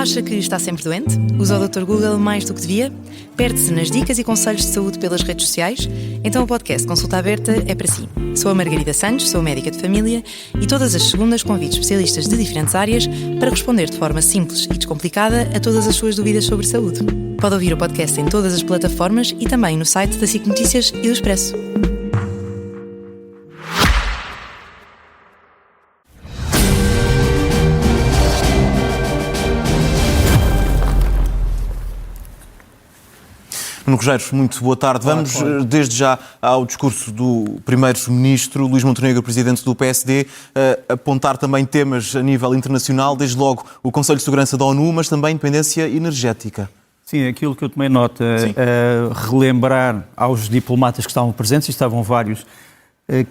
Acha que está sempre doente? Usa o Dr. Google mais do que devia? Perde-se nas dicas e conselhos de saúde pelas redes sociais? Então o podcast Consulta Aberta é para si. Sou a Margarida Santos, sou médica de família e todas as segundas convido especialistas de diferentes áreas para responder de forma simples e descomplicada a todas as suas dúvidas sobre saúde. Pode ouvir o podcast em todas as plataformas e também no site da SIC Notícias e do Expresso. Nuno Rogeiros, muito boa tarde. Vamos desde já ao discurso do Primeiro-Ministro, Luís Montenegro, Presidente do PSD, apontar também temas a nível internacional, desde logo o Conselho de Segurança da ONU, mas também independência energética. Sim, aquilo que eu tomei nota, relembrar aos diplomatas que estavam presentes, e estavam vários,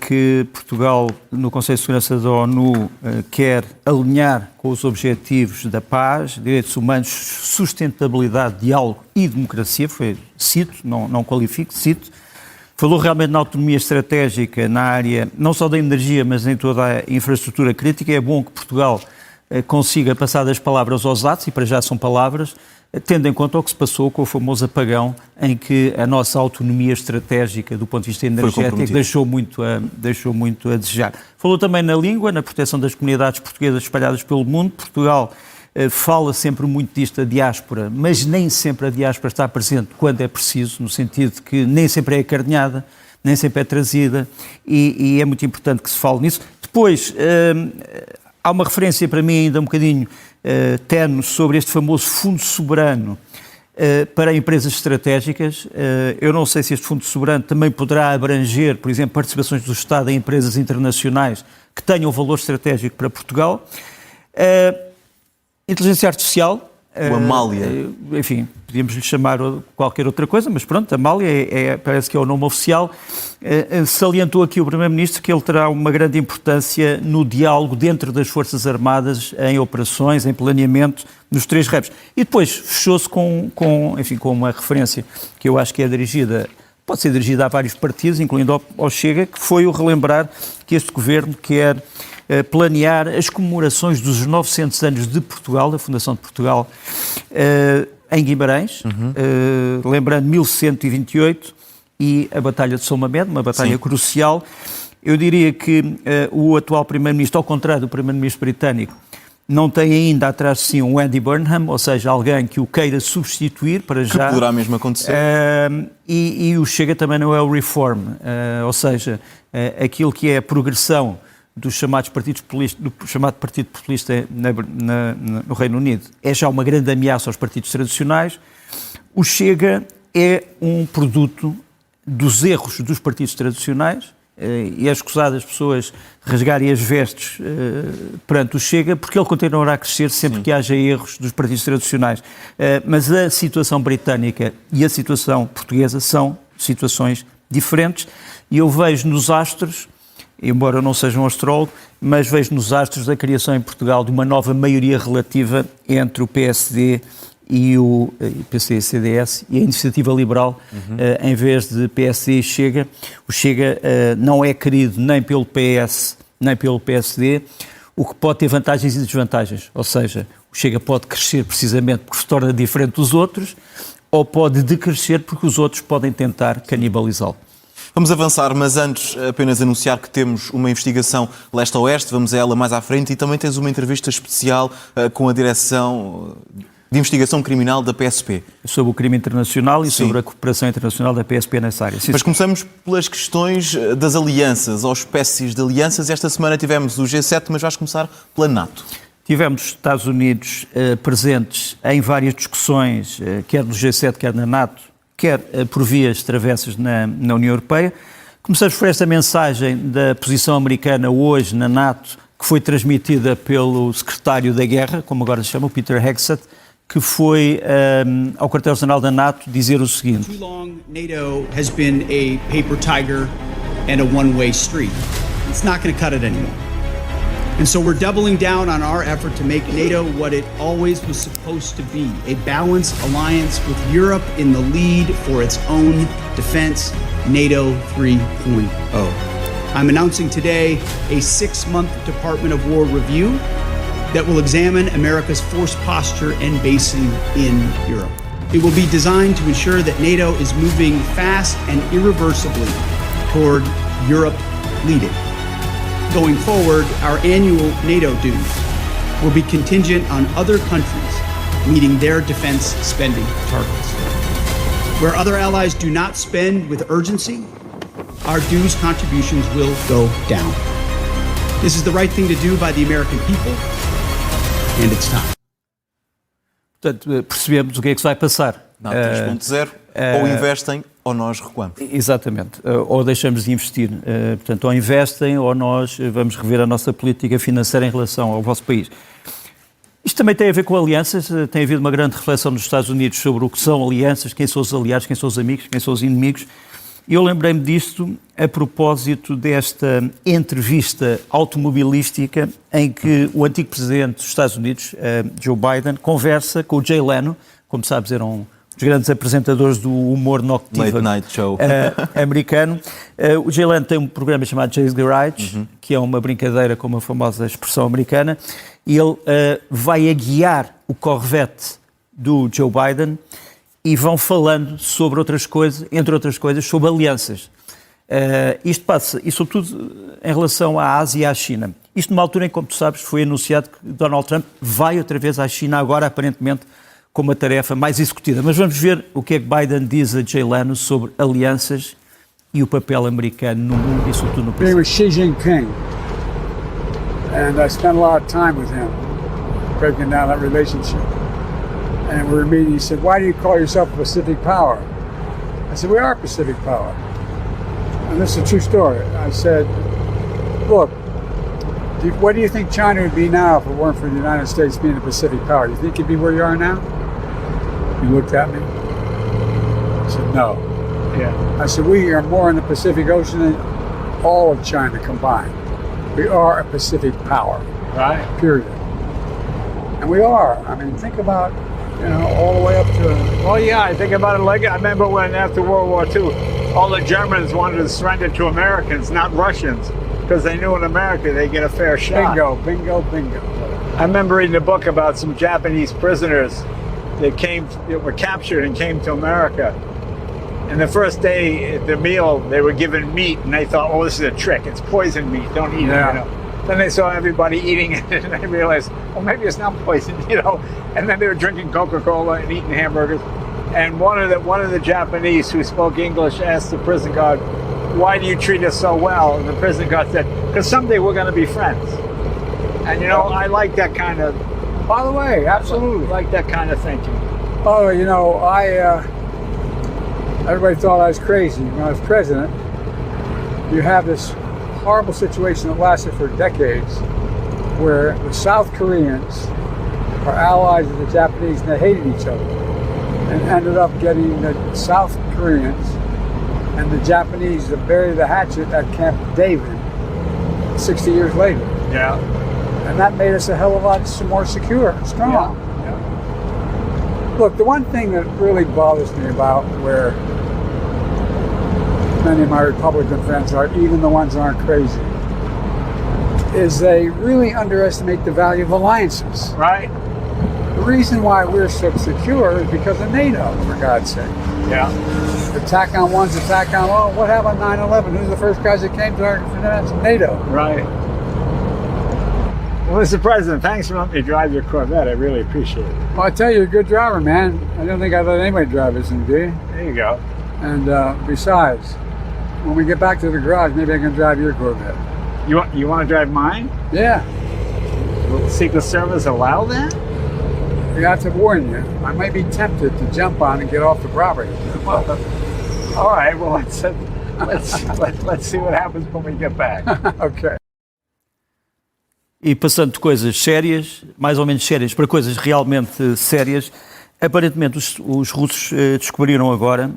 que Portugal, no Conselho de Segurança da ONU, quer alinhar com os objetivos da paz, direitos humanos, sustentabilidade, diálogo e democracia, cito, não qualifico, cito. Falou realmente na autonomia estratégica na área, não só da energia, mas em toda a infraestrutura crítica. É bom que Portugal consiga passar das palavras aos atos, e para já são palavras, tendo em conta o que se passou com o famoso apagão, em que a nossa autonomia estratégica do ponto de vista energético deixou muito a desejar. Falou também na língua, na proteção das comunidades portuguesas espalhadas pelo mundo. Portugal fala sempre muito disto da diáspora, mas nem sempre a diáspora está presente quando é preciso, no sentido de que nem sempre é acarinhada, nem sempre é trazida, e é muito importante que se fale nisso. Depois, há uma referência para mim ainda um bocadinho tenue sobre este famoso fundo soberano para empresas estratégicas. Eu não sei se este fundo soberano também poderá abranger, por exemplo, participações do Estado em empresas internacionais que tenham valor estratégico para Portugal. Inteligência artificial. O Amália. Enfim, podíamos lhe chamar qualquer outra coisa, mas pronto, Amália parece que é o nome oficial. Salientou aqui o Primeiro-Ministro que ele terá uma grande importância no diálogo dentro das Forças Armadas, em operações, em planeamento, nos três reps. E depois fechou-se com uma referência que eu acho que é dirigida, pode ser dirigida a vários partidos, incluindo ao Chega, que foi o relembrar que este governo quer planear as comemorações dos 900 anos de Portugal, da Fundação de Portugal, em Guimarães, lembrando 1128 e a Batalha de São Mamede, uma batalha crucial. Eu diria que o atual Primeiro-Ministro, ao contrário do Primeiro-Ministro britânico, não tem ainda atrás de si um Andy Burnham, ou seja, alguém que o queira substituir para já. Que poderá mesmo acontecer. E o Chega também não é o Reform, ou seja, aquilo que é a progressão do chamado Partido Populista no Reino Unido é já uma grande ameaça aos partidos tradicionais. O Chega é um produto dos erros dos partidos tradicionais, e é escusado as pessoas rasgarem as vestes perante o Chega, porque ele continuará a crescer sempre que haja erros dos partidos tradicionais. Mas a situação britânica e a situação portuguesa são situações diferentes, e eu vejo nos astros, embora eu não seja um astrólogo, mas vejo nos astros da criação em Portugal de uma nova maioria relativa entre o PSD e o PSD-CDS e a Iniciativa Liberal, em vez de PSD e Chega. O Chega não é querido nem pelo PS, nem pelo PSD, o que pode ter vantagens e desvantagens. Ou seja, o Chega pode crescer precisamente porque se torna diferente dos outros, ou pode decrescer porque os outros podem tentar canibalizá-lo. Vamos avançar, mas antes apenas anunciar que temos uma investigação leste a oeste, vamos a ela mais à frente, e também tens uma entrevista especial com a Direção de Investigação Criminal da PSP. Sobre o crime internacional e sobre a cooperação internacional da PSP nessa área. Mas começamos pelas questões das alianças, ou espécies de alianças. Esta semana tivemos o G7, mas vais começar pela NATO. Tivemos os Estados Unidos presentes em várias discussões, quer no G7, quer na NATO, quer por vias travessas na União Europeia. Começamos por esta mensagem da posição americana hoje na NATO, que foi transmitida pelo secretário da Guerra, como agora se chama, o Peter Hegseth, que foi ao quartel-general da NATO dizer o seguinte: Too long, NATO has been a paper tiger and a one-way street. It's not going to cut it anymore. And so we're doubling down on our effort to make NATO what it always was supposed to be, a balanced alliance with Europe in the lead for its own defense, NATO 3.0. I'm announcing today a 6-month Department of War review that will examine America's force posture and basing in Europe. It will be designed to ensure that NATO is moving fast and irreversibly toward Europe leading. Going forward, our annual NATO dues will be contingent on other countries meeting their defense spending targets. Where other allies do not spend with urgency, our dues contributions will go down. This is the right thing to do by the American people, and it's time. Portanto, percebemos o que é que se vai passar. NATO 3.0, ou investem ou nós recuamos. Exatamente, ou deixamos de investir. Portanto, ou investem ou nós vamos rever a nossa política financeira em relação ao vosso país. Isto também tem a ver com alianças, tem havido uma grande reflexão nos Estados Unidos sobre o que são alianças, quem são os aliados, quem são os amigos, quem são os inimigos. E eu lembrei-me disto a propósito desta entrevista automobilística em que o antigo presidente dos Estados Unidos, Joe Biden, conversa com o Jay Leno, como sabes, era um dos grandes apresentadores do humor nocturno Late Night Show americano. O Jay Leno tem um programa chamado Jay's Garage, que é uma brincadeira com uma famosa expressão americana, e ele vai a guiar o Corvette do Joe Biden e vão falando sobre outras coisas, entre outras coisas, sobre alianças. Isto passa, e sobretudo em relação à Ásia e à China. Isto numa altura em que, como tu sabes, foi anunciado que Donald Trump vai outra vez à China, agora aparentemente com uma tarefa mais executiva. Mas vamos ver o que é que Biden diz a Jay Leno sobre alianças e o papel americano no mundo e sobretudo no Pacífico. With Xi Jinping, and I spent a lot of time with him breaking down that relationship. And we were meeting, he said, why do you call yourself a Pacific power? I said, we are a Pacific power. And this is a true story. I said, look, what do you think China would be now if it weren't for the United States being a Pacific power? You think you'd be where you are now? He looked at me. I said, no. Yeah. I said, we are more in the Pacific Ocean than all of China combined. We are a Pacific power. Right. Period. And we are. I mean, think about, all the way up to... Oh, yeah, I think about it like... I remember when, after World War II, all the Germans wanted to surrender to Americans, not Russians, because they knew in America they'd get a fair shot. Bingo, bingo, bingo. I remember reading a book about some Japanese prisoners that were captured and came to America. And the first day at the meal, they were given meat, and they thought, oh, this is a trick. It's poison meat. Don't eat it, Then they saw everybody eating it, and they realized, well, maybe it's not poison, And then they were drinking Coca-Cola and eating hamburgers. And one of the Japanese who spoke English asked the prison guard, why do you treat us so well? And the prison guard said, because someday we're going to be friends. And, I like that kind of... By the way, absolutely. I like that kind of thinking. Oh, everybody thought I was crazy when I was president. You have this horrible situation that lasted for decades where the South Koreans are allies of the Japanese and they hated each other and ended up getting the South Koreans and the Japanese to bury the hatchet at Camp David 60 years later. Yeah. And that made us a hell of a lot more secure and strong. Yeah. Look, the one thing that really bothers me about where many of my Republican friends are, even the ones that aren't crazy, is they really underestimate the value of alliances. Right. The reason why we're so secure is because of NATO, for God's sake. Yeah. Attack on one's attack on all. What happened on 9/11? Who's the first guys that came to our defense? NATO. Right. Well, Mr. President, thanks for letting me drive your Corvette. I really appreciate it. Well, I tell you, you're a good driver, man. I don't think I'd let anybody drive this thing, do you? There you go. And besides, when we get back to the garage, maybe I can drive your Corvette. You want to drive mine? Yeah. Will the Secret Service allow that? I have to warn you, I might be tempted to jump on and get off the property. All right, well, let's see what happens when we get back. Okay. E passando de coisas sérias, mais ou menos sérias, para coisas realmente sérias, aparentemente os russos descobriram agora,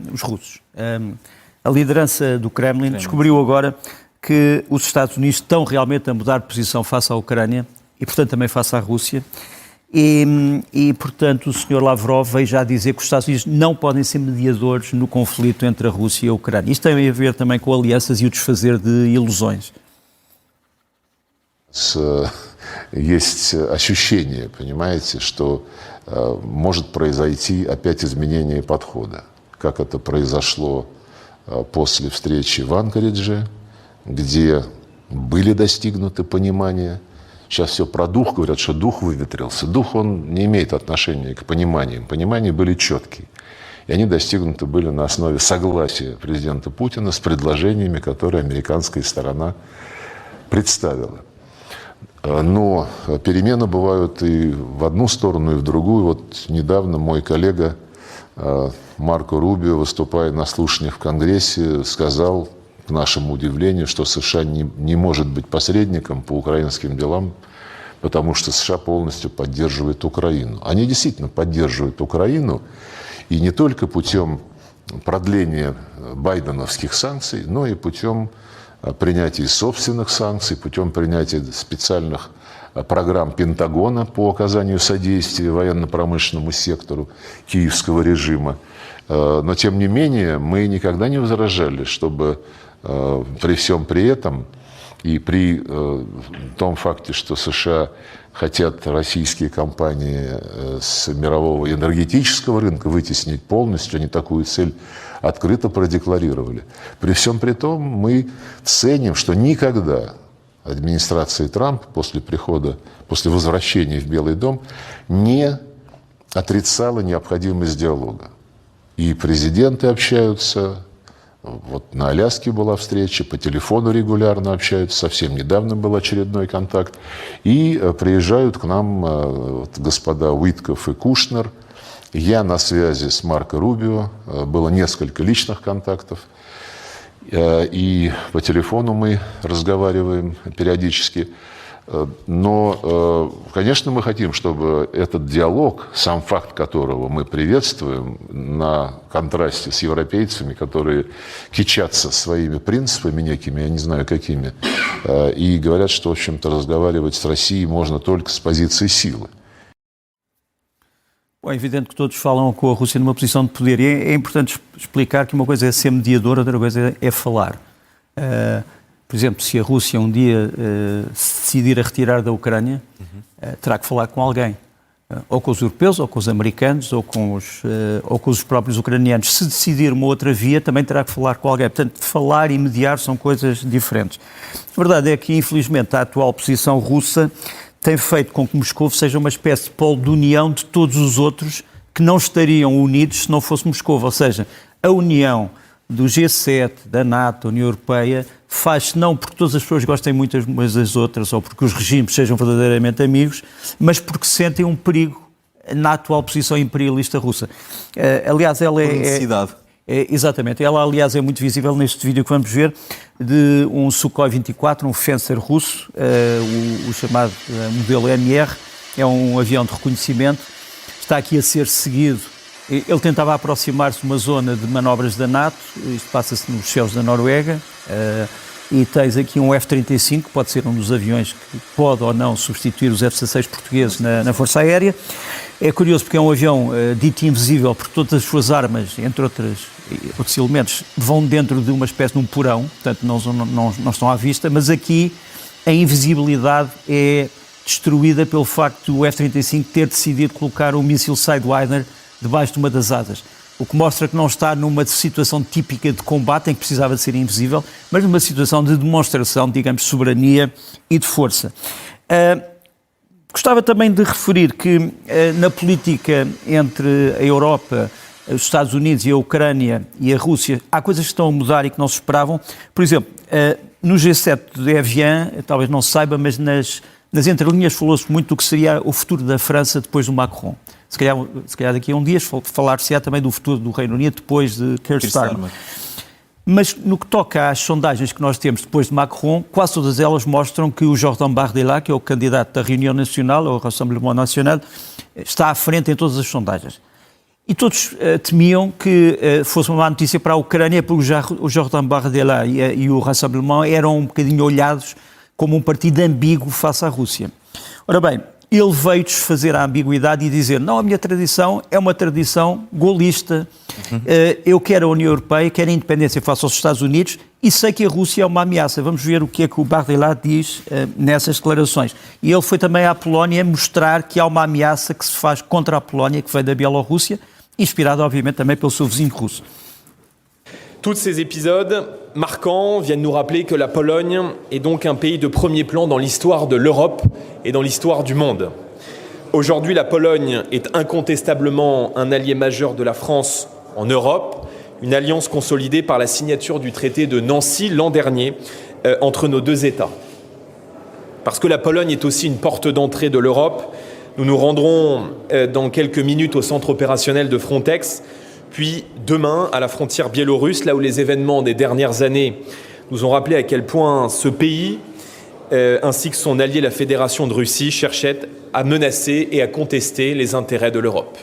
a liderança do Kremlin descobriu agora que os Estados Unidos estão realmente a mudar de posição face à Ucrânia e, portanto, também face à Rússia. E, portanto, o Sr. Lavrov veio já dizer que os Estados Unidos não podem ser mediadores no conflito entre a Rússia e a Ucrânia. Isto tem a ver também com alianças e o desfazer de ilusões. есть ощущение, понимаете, что может произойти опять изменение подхода, как это произошло после встречи в Анкоридже, где были достигнуты понимания. Сейчас все про дух говорят, что дух выветрился. Дух, он не имеет отношения к пониманиям. Понимания были четкие. И они достигнуты были на основе согласия президента Путина с предложениями, которые американская сторона представила. Но перемены бывают и в одну сторону, и в другую. Вот недавно мой коллега Марко Рубио, выступая на слушаниях в Конгрессе, сказал, к нашему удивлению, что США не может быть посредником по украинским делам, потому что США полностью поддерживает Украину. Они действительно поддерживают Украину, и не только путем продления байденовских санкций, но и путем принятия собственных санкций, путем принятия специальных программ Пентагона по оказанию содействия военно-промышленному сектору киевского режима. Но, тем не менее, мы никогда не возражали, чтобы при всем при этом и при том факте, что США хотят российские компании с мирового энергетического рынка вытеснить полностью, они такую цель открыто продекларировали. При всем при том, мы ценим, что никогда администрация Трамп после возвращения в Белый дом не отрицала необходимость диалога. И президенты общаются, вот на Аляске была встреча, по телефону регулярно общаются, совсем недавно был очередной контакт. И приезжают к нам господа Уиткоф и Кушнер. Я на связи с Марко Рубио, было несколько личных контактов. И по телефону мы разговариваем периодически. Но, конечно, мы хотим, чтобы этот диалог, сам факт которого мы приветствуем, на контрасте с европейцами, которые кичатся своими принципами некими, я не знаю какими, и говорят, что, в общем-то, разговаривать с Россией можно только с позиции силы. Bom, é evidente que todos falam com a Rússia numa posição de poder e é importante explicar que uma coisa é ser mediador, outra coisa é falar. Por exemplo, se a Rússia um dia se decidir a retirar da Ucrânia, terá que falar com alguém. Ou com os europeus, ou com os americanos, ou com os próprios ucranianos. Se decidir uma outra via, também terá que falar com alguém. Portanto, falar e mediar são coisas diferentes. A verdade é que, infelizmente, a atual posição russa tem feito com que Moscou seja uma espécie de polo de união de todos os outros que não estariam unidos se não fosse Moscou. Ou seja, a união do G7, da NATO, da União Europeia, faz-se não porque todas as pessoas gostem muito umas das outras ou porque os regimes sejam verdadeiramente amigos, mas porque sentem um perigo na atual posição imperialista russa. Aliás, ela por necessidade. Exatamente. Ela, aliás, é muito visível neste vídeo que vamos ver de um Sukhoi 24, um Fencer russo, o chamado modelo MR, é um avião de reconhecimento, está aqui a ser seguido. Ele tentava aproximar-se de uma zona de manobras da NATO, isto passa-se nos céus da Noruega, e tens aqui um F-35, pode ser um dos aviões que pode ou não substituir os F-16 portugueses na Força Aérea. É curioso porque é um avião dito invisível, porque todas as suas armas, entre outros elementos, vão dentro de uma espécie de um porão, portanto não estão à vista, mas aqui a invisibilidade é destruída pelo facto do F-35 ter decidido colocar um míssil Sidewinder debaixo de uma das asas, o que mostra que não está numa situação típica de combate em que precisava de ser invisível, mas numa situação de demonstração, digamos, de soberania e de força. Gostava também de referir que na política entre a Europa, os Estados Unidos e a Ucrânia e a Rússia, há coisas que estão a mudar e que não se esperavam. Por exemplo, no G7 de Evian, talvez não se saiba, mas nas entrelinhas falou-se muito do que seria o futuro da França depois do Macron. Se calhar daqui a um dia falar-se-á também do futuro do Reino Unido depois de Keir Starmer. Mas no que toca às sondagens que nós temos depois de Macron, quase todas elas mostram que o Jordan Bardella, que é o candidato da Reunião Nacional, ou Rassemblement National, está à frente em todas as sondagens. E todos temiam que fosse uma má notícia para a Ucrânia, porque o Jordan Bardella e o Rassemblement eram um bocadinho olhados como um partido ambíguo face à Rússia. Ora bem, ele veio desfazer a ambiguidade e dizer, não, a minha tradição é uma tradição golista, eu quero a União Europeia, quero a independência face aos Estados Unidos e sei que a Rússia é uma ameaça. Vamos ver o que é que o Bardella diz nessas declarações. E ele foi também à Polónia mostrar que há uma ameaça que se faz contra a Polónia, que vem da Bielorrússia, inspirada obviamente também pelo seu vizinho russo. Tous ces épisodes marquants viennent nous rappeler que la Pologne est donc un pays de premier plan dans l'histoire de l'Europe et dans l'histoire du monde. Aujourd'hui, la Pologne est incontestablement un allié majeur de la France en Europe, une alliance consolidée par la signature du traité de Nancy l'an dernier entre nos deux États. Parce que la Pologne est aussi une porte d'entrée de l'Europe, nous nous rendrons dans quelques minutes au centre opérationnel de Frontex, puis demain à la frontière biélorusse, là où les événements des dernières années nous ont rappelé à quel point ce pays, ainsi que son allié la Fédération de Russie, cherchaient à menacer et à contester les intérêts de l'Europe.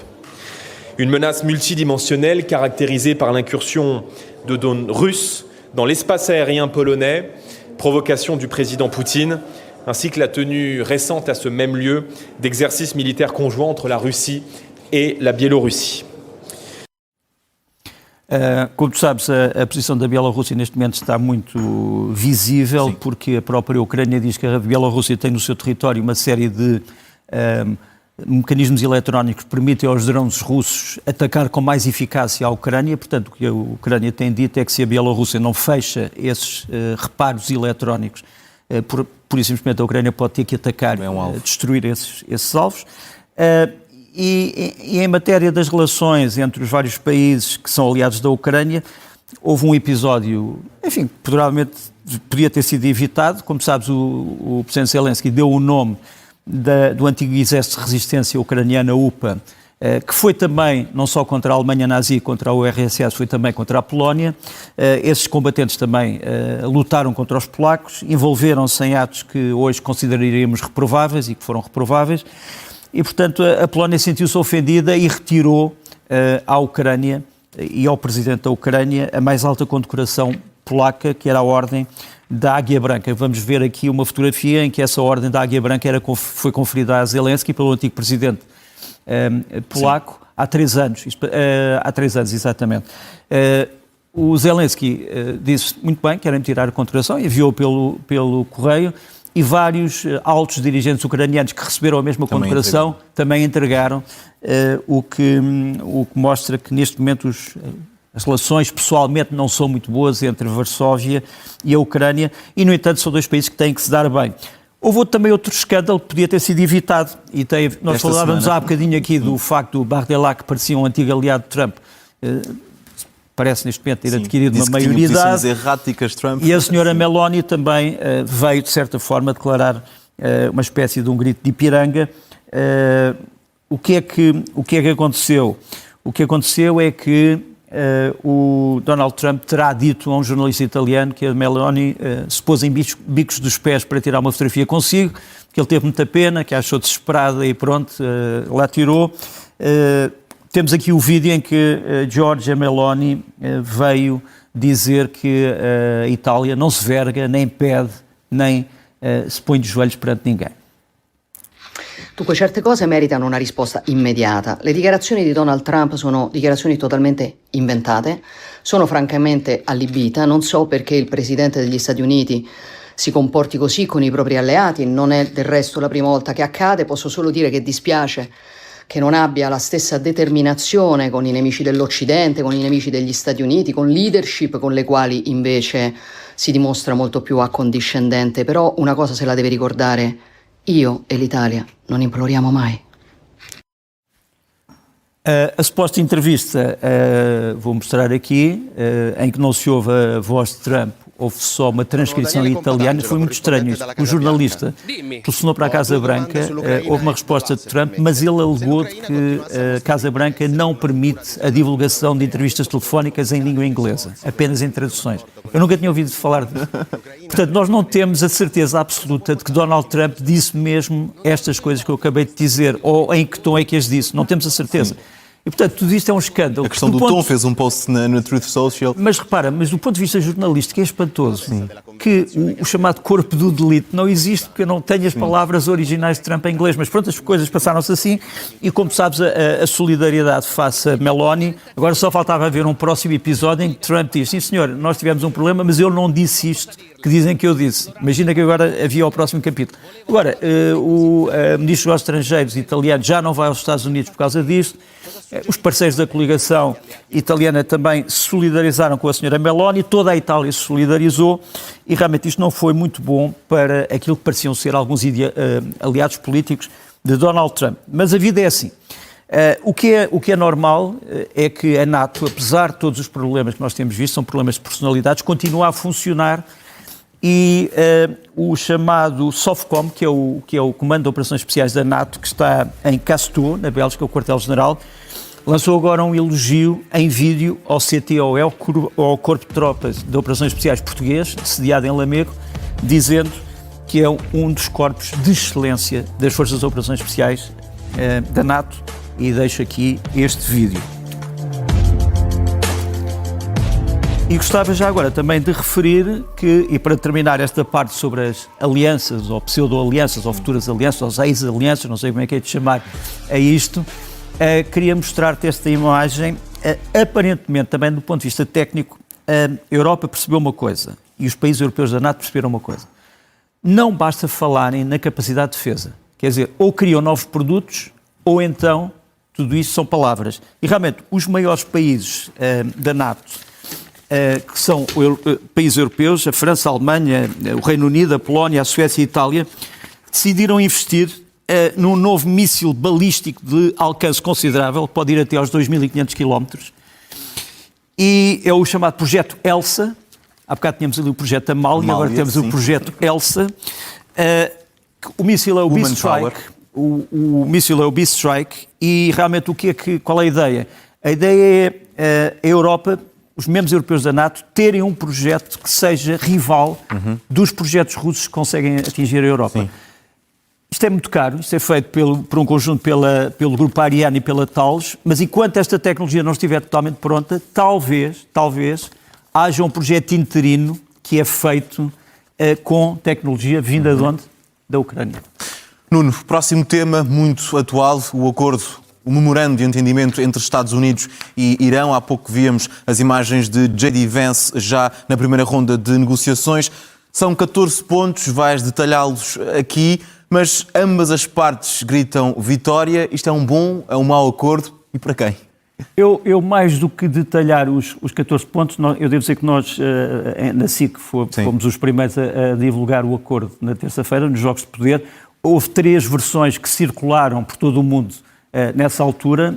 Une menace multidimensionnelle caractérisée par l'incursion de drones russes dans l'espace aérien polonais, provocation du président Poutine, ainsi que la tenue récente à ce même lieu d'exercices militaires conjoints entre la Russie et la Biélorussie. Como tu sabes, a posição da Bielorrússia neste momento está muito visível, sim, porque a própria Ucrânia diz que a Bielorrússia tem no seu território uma série de mecanismos eletrónicos que permitem aos drones russos atacar com mais eficácia a Ucrânia. Portanto, o que a Ucrânia tem dito é que se a Bielorrússia não fecha esses reparos eletrónicos, por isso simplesmente a Ucrânia pode ter que atacar, destruir esses alvos. E em matéria das relações entre os vários países que são aliados da Ucrânia, houve um episódio, enfim, provavelmente podia ter sido evitado. Como sabes, o presidente Zelensky deu o nome do antigo exército de resistência ucraniana, UPA, que foi também, não só contra a Alemanha nazi, contra a URSS, foi também contra a Polónia. Esses combatentes também lutaram contra os polacos, envolveram-se em atos que hoje consideraríamos reprováveis e que foram reprováveis. E, portanto, a Polónia sentiu-se ofendida e retirou à Ucrânia e ao presidente da Ucrânia a mais alta condecoração polaca, que era a Ordem da Águia Branca. Vamos ver aqui uma fotografia em que essa Ordem da Águia Branca foi conferida a Zelensky pelo antigo presidente polaco. Sim. Há 3 anos. Há 3 anos, exatamente. O Zelensky disse muito bem que era tirar a condecoração, enviou pelo correio. E vários altos dirigentes ucranianos que receberam a mesma condecoração também entregaram, o que mostra que neste momento as relações pessoalmente não são muito boas entre Varsóvia e a Ucrânia e, no entanto, são 2 países que têm que se dar bem. Houve também outro escândalo que podia ter sido evitado e nós falávamos há bocadinho aqui do facto do Bardella, que parecia um antigo aliado de Trump, parece neste momento ter adquirido uma maioridade erráticas, Trump. E a senhora Meloni também veio, de certa forma, declarar uma espécie de um grito de Ipiranga. O que é que aconteceu? O que aconteceu é que o Donald Trump terá dito a um jornalista italiano que a Meloni se pôs em bicos dos pés para tirar uma fotografia consigo, que ele teve muita pena, que a achou desesperada e pronto, lá tirou. Temos aqui o vídeo em que Giorgia Meloni veio dizer que a Itália não se verga, nem pede, nem si põe de joelhos perante ninguém. Dunque, certe cose meritano una risposta immediata. Le dichiarazioni di Donald Trump sono dichiarazioni totalmente inventate, sono francamente allibita, non so perché il Presidente degli Stati Uniti si comporti così con i propri alleati, non è del resto la prima volta che accade, posso solo dire che dispiace che non abbia la stessa determinazione con i nemici dell'Occidente, con i nemici degli Stati Uniti, con leadership con le quali invece si dimostra molto più accondiscendente. Però una cosa se la deve ricordare, io e l'Italia non imploriamo mai. A suposta entrevista, vou mostrar aqui, em que não se ouve a voz de Trump, houve só uma transcrição em italiano. Foi muito estranho isto. O jornalista telefonou para a Casa Branca, houve uma resposta de Trump, mas ele alegou que a Casa Branca não permite a divulgação de entrevistas telefónicas em língua inglesa, apenas em traduções. Eu nunca tinha ouvido falar disso. Portanto, nós não temos a certeza absoluta de que Donald Trump disse mesmo estas coisas que eu acabei de dizer, ou em que tom é que as disse. Não temos a certeza. E, portanto, tudo isto é um escândalo. A questão do tom fez um post na Truth Social. Mas repara, mas do ponto de vista jornalístico é espantoso que o chamado corpo do delito não existe, porque eu não tenho as palavras originais de Trump em inglês, mas pronto, as coisas passaram-se assim e, como sabes, a solidariedade face a Meloni, agora só faltava haver um próximo episódio em que Trump diz: sim senhor, nós tivemos um problema, mas eu não disse isto que dizem que eu disse. Imagina que agora havia o próximo capítulo. Agora, o ministro dos Estrangeiros italiano já não vai aos Estados Unidos por causa disto. Os parceiros da coligação italiana também se solidarizaram com a senhora Meloni, toda a Itália se solidarizou e realmente isto não foi muito bom para aquilo que pareciam ser alguns aliados políticos de Donald Trump. Mas a vida é assim. O que é normal é que a NATO, apesar de todos os problemas que nós temos visto, são problemas de personalidades, continua a funcionar e o chamado SOFCOM, que é o Comando de Operações Especiais da NATO, que está em Casteau, na Bélgica, o quartel-general, lançou agora um elogio em vídeo ao CTOE, ao Corpo de Tropas de Operações Especiais português, sediado em Lamego, dizendo que é um dos corpos de excelência das Forças de Operações Especiais da NATO, e deixo aqui este vídeo. E gostava já agora também de referir que, e para terminar esta parte sobre as alianças, ou pseudo-alianças, ou futuras alianças, ou ex-alianças, não sei como é que é de chamar a isto, queria mostrar-te esta imagem. Aparentemente, também do ponto de vista técnico, a Europa percebeu uma coisa, e os países europeus da NATO perceberam uma coisa. Não basta falarem na capacidade de defesa. Quer dizer, ou criam novos produtos, ou então tudo isso são palavras. E realmente, os maiores países da NATO, que são países europeus, a França, a Alemanha, o Reino Unido, a Polónia, a Suécia e a Itália, decidiram investir num novo míssil balístico de alcance considerável, que pode ir até aos 2.500 km, e é o chamado projeto ELSA. Há bocado tínhamos ali o projeto Amália, agora temos o projeto ELSA. O míssil é o B-Strike. O míssil é o B-Strike e realmente qual é a ideia? A ideia é a Europa, os membros europeus da NATO, terem um projeto que seja rival dos projetos russos que conseguem atingir a Europa. Sim. Isto é muito caro, isto é feito por um conjunto pelo grupo Ariane e pela Thales, mas enquanto esta tecnologia não estiver totalmente pronta, talvez haja um projeto interino que é feito com tecnologia vinda de onde? Da Ucrânia. Nuno, próximo tema muito atual, o memorando de entendimento entre Estados Unidos e Irão. Há pouco víamos as imagens de J.D. Vance já na primeira ronda de negociações. São 14 pontos, vais detalhá-los aqui, mas ambas as partes gritam vitória. Isto é um bom, é um mau acordo e para quem? Eu mais do que detalhar os 14 pontos, eu devo dizer que nós, na SIC, fomos os primeiros a divulgar o acordo na terça-feira, nos Jogos de Poder. Houve 3 versões que circularam por todo o mundo nessa altura.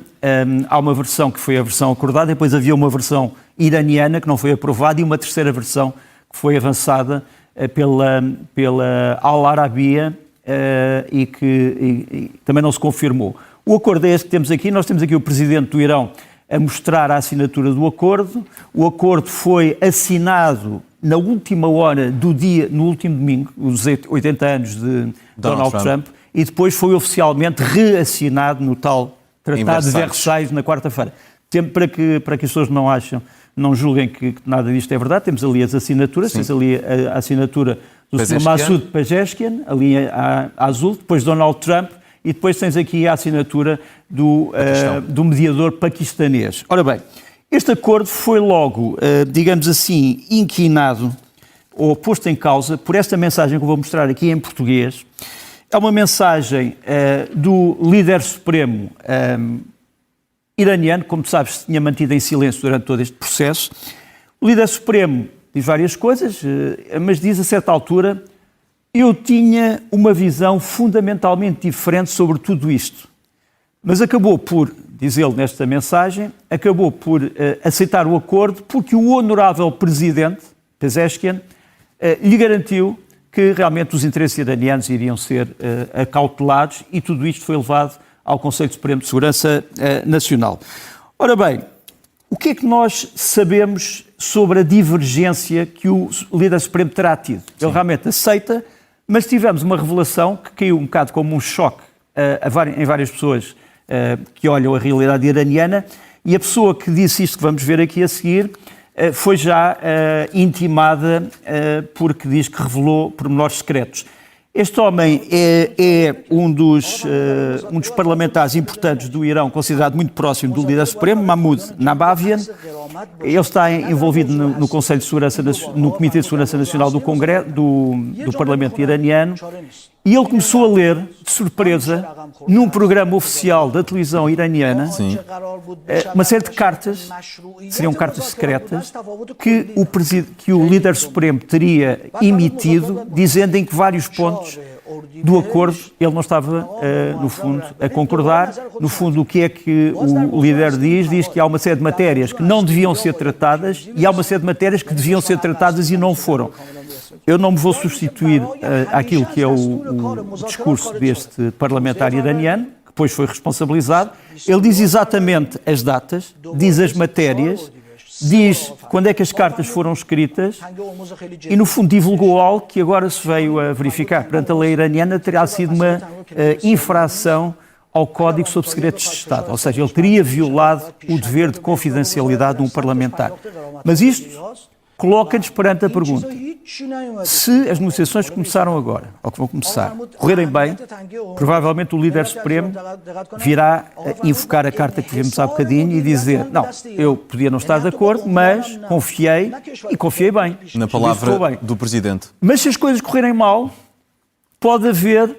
Há uma versão que foi a versão acordada, depois havia uma versão iraniana que não foi aprovada e uma terceira versão que foi avançada pela Al-Arabiya e que também não se confirmou. O acordo é este que temos aqui. Nós temos aqui o presidente do Irão a mostrar a assinatura do acordo. O acordo foi assinado na última hora do dia, no último domingo, os 80 anos de Donald Trump, e depois foi oficialmente reassinado no tal Tratado de Versailles na quarta-feira. Para que as pessoas não julguem que nada disto é verdade, temos ali as assinaturas, temos ali a assinatura do Sr. Massoud Pezeshkian, ali azul, depois Donald Trump, e depois tens aqui a assinatura do mediador paquistanês. Ora bem, este acordo foi logo, digamos assim, inquinado ou posto em causa por esta mensagem que eu vou mostrar aqui em português. É uma mensagem do líder supremo iraniano, como tu sabes, se tinha mantido em silêncio durante todo este processo. O líder supremo diz várias coisas, mas diz a certa altura: eu tinha uma visão fundamentalmente diferente sobre tudo isto. Mas acabou por, diz ele nesta mensagem, acabou por aceitar o acordo porque o honorável presidente, Pezeshkian, lhe garantiu que realmente os interesses iranianos iriam ser acautelados, e tudo isto foi levado ao Conselho Supremo de Segurança Nacional. Ora bem, o que é que nós sabemos sobre a divergência que o líder supremo terá tido? Ele realmente aceita, mas tivemos uma revelação que caiu um bocado como um choque em várias pessoas que olham a realidade iraniana, e a pessoa que disse isto que vamos ver aqui a seguir foi já intimada porque diz que revelou pormenores secretos. Este homem é um dos parlamentares importantes do Irão, considerado muito próximo do líder supremo, Mahmoud Nabavian. Ele está envolvido no Conselho de Segurança, no Comitê de Segurança Nacional do Congresso, do Parlamento iraniano, e ele começou a ler, de surpresa, num programa oficial da televisão iraniana, uma série de cartas, seriam cartas secretas, que o líder supremo teria emitido, dizendo em que vários pontos do acordo ele não estava, no fundo, a concordar. No fundo, o que é que o líder diz? Diz que há uma série de matérias que não deviam ser tratadas e há uma série de matérias que deviam ser tratadas e não foram. Eu não me vou substituir àquilo que é o discurso deste parlamentar iraniano, que depois foi responsabilizado. Ele diz exatamente as datas, diz as matérias, diz quando é que as cartas foram escritas e, no fundo, divulgou algo que agora se veio a verificar. Perante a lei iraniana, terá sido uma infração ao Código sobre Segredos de Estado. Ou seja, ele teria violado o dever de confidencialidade de um parlamentar. Mas isto coloca-nos perante a pergunta: se as negociações que começaram agora, ou que vão começar, correrem bem, provavelmente o líder supremo virá invocar a carta que vimos há bocadinho e dizer: não, eu podia não estar de acordo, mas confiei, e confiei bem. Na palavra do Presidente. Mas se as coisas correrem mal, pode haver,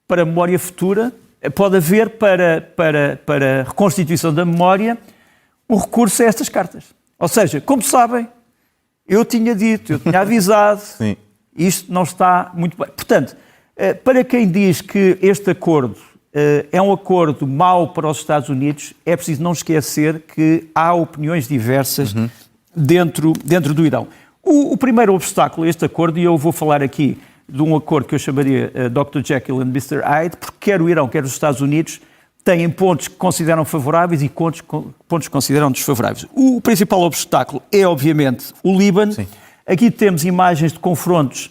para a memória futura, pode haver para a reconstituição da memória, um recurso a estas cartas. Ou seja, como sabem, eu tinha dito, eu tinha avisado, Sim. Isto não está muito bem. Portanto, para quem diz que este acordo é um acordo mau para os Estados Unidos, é preciso não esquecer que há opiniões diversas dentro do Irão. O primeiro obstáculo a este acordo, e eu vou falar aqui de um acordo que eu chamaria Dr. Jekyll and Mr. Hyde, porque quer o Irão, quer os Estados Unidos têm pontos que consideram favoráveis e pontos que consideram desfavoráveis. O principal obstáculo é, obviamente, o Líbano. Sim. Aqui temos imagens de confrontos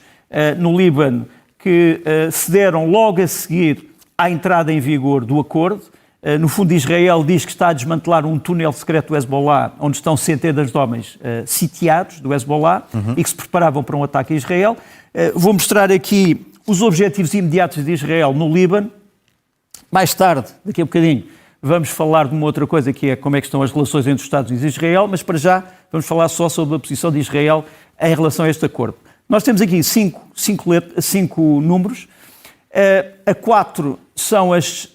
no Líbano que se deram logo a seguir à entrada em vigor do acordo. No fundo, Israel diz que está a desmantelar um túnel secreto do Hezbollah, onde estão centenas de homens sitiados do Hezbollah e que se preparavam para um ataque a Israel. Vou mostrar aqui os objetivos imediatos de Israel no Líbano. Mais tarde, daqui a bocadinho, vamos falar de uma outra coisa, que é como é que estão as relações entre os Estados Unidos e Israel, mas para já vamos falar só sobre a posição de Israel em relação a este acordo. Nós temos aqui cinco números. A 4 são as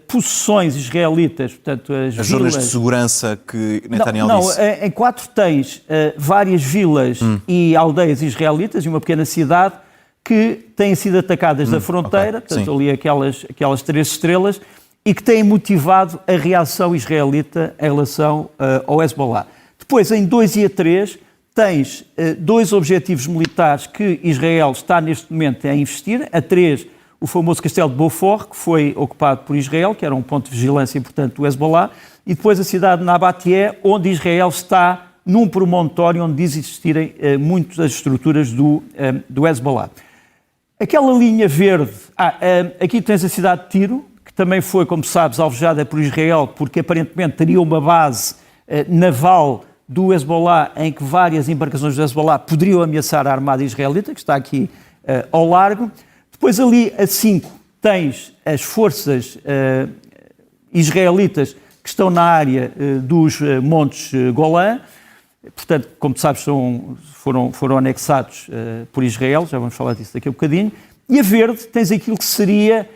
possessões israelitas, portanto as zonas de segurança que Netanyahu disse. Em 4 tens várias vilas e aldeias israelitas e uma pequena cidade que têm sido atacadas da fronteira, okay, portanto ali aquelas 3 estrelas, e que têm motivado a reação israelita em relação ao Hezbollah. Depois, em 2 e a 3, tens 2 objetivos militares que Israel está neste momento a investir. A 3, o famoso castelo de Beaufort, que foi ocupado por Israel, que era um ponto de vigilância importante do Hezbollah, e depois a cidade de Nabatea, onde Israel está num promontório onde diz existirem muitas das estruturas do Hezbollah. Aquela linha verde, aqui tens a cidade de Tiro, que também foi, como sabes, alvejada por Israel, porque aparentemente teria uma base naval do Hezbollah, em que várias embarcações do Hezbollah poderiam ameaçar a armada israelita, que está aqui ao largo. Depois ali a 5 tens as forças israelitas que estão na área dos Montes Golã. Portanto, como tu sabes, foram anexados por Israel, já vamos falar disso daqui a bocadinho. E a verde tens aquilo que seria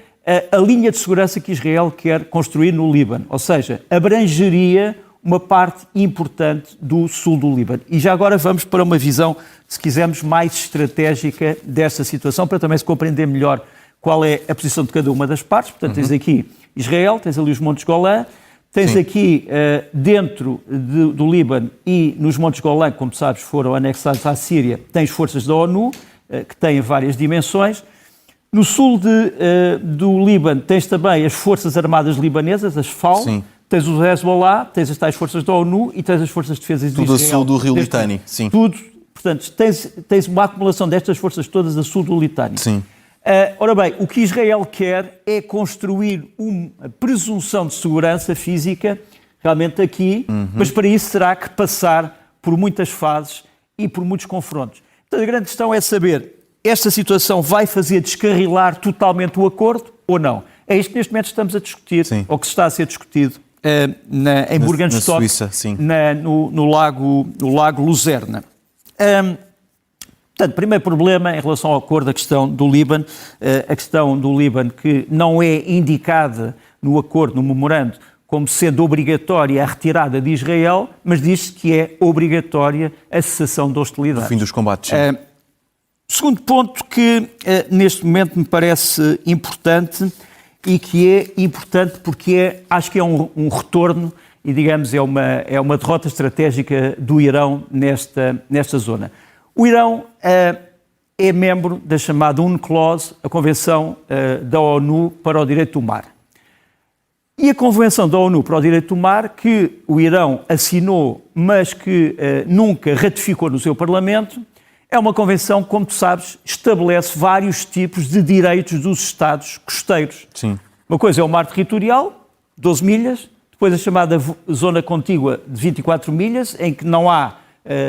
a linha de segurança que Israel quer construir no Líbano, ou seja, abrangeria uma parte importante do sul do Líbano. E já agora vamos para uma visão, se quisermos, mais estratégica desta situação, para também se compreender melhor qual é a posição de cada uma das partes. Portanto, tens aqui Israel, tens ali os Montes Golã, tens aqui, dentro do Líbano e nos Montes Golã, como sabes, foram anexados à Síria, tens forças da ONU, que têm várias dimensões. No sul do Líbano tens também as Forças Armadas Libanesas, as FAL, Sim. Tens o Hezbollah, tens as tais forças da ONU e tens as forças de defesa de Israel. Tudo a sul do rio Litani, sim. Tudo, portanto, tens uma acumulação destas forças todas a sul do Litani. Sim. Ora bem, o que Israel quer é construir uma presunção de segurança física, realmente aqui, mas para isso terá que passar por muitas fases e por muitos confrontos. Então a grande questão é saber, esta situação vai fazer descarrilar totalmente o acordo ou não? É isto que neste momento estamos a discutir, ou que está a ser discutido em Burgenstock, no lago Luzerna. Portanto, primeiro problema em relação ao acordo, a questão do Líbano. A questão do Líbano que não é indicada no acordo, no memorando, como sendo obrigatória a retirada de Israel, mas diz-se que é obrigatória a cessação de hostilidades. O fim dos combates. Segundo ponto que neste momento me parece importante e que é importante porque acho que é um retorno e, digamos, é uma derrota estratégica do Irão nesta zona. O Irão é membro da chamada UNCLOS, a Convenção da ONU para o Direito do Mar. E a Convenção da ONU para o Direito do Mar, que o Irão assinou, mas que nunca ratificou no seu Parlamento, é uma convenção, como tu sabes, estabelece vários tipos de direitos dos Estados costeiros. Sim. Uma coisa é o mar territorial, 12 milhas, depois a chamada zona contígua de 24 milhas, em que não há,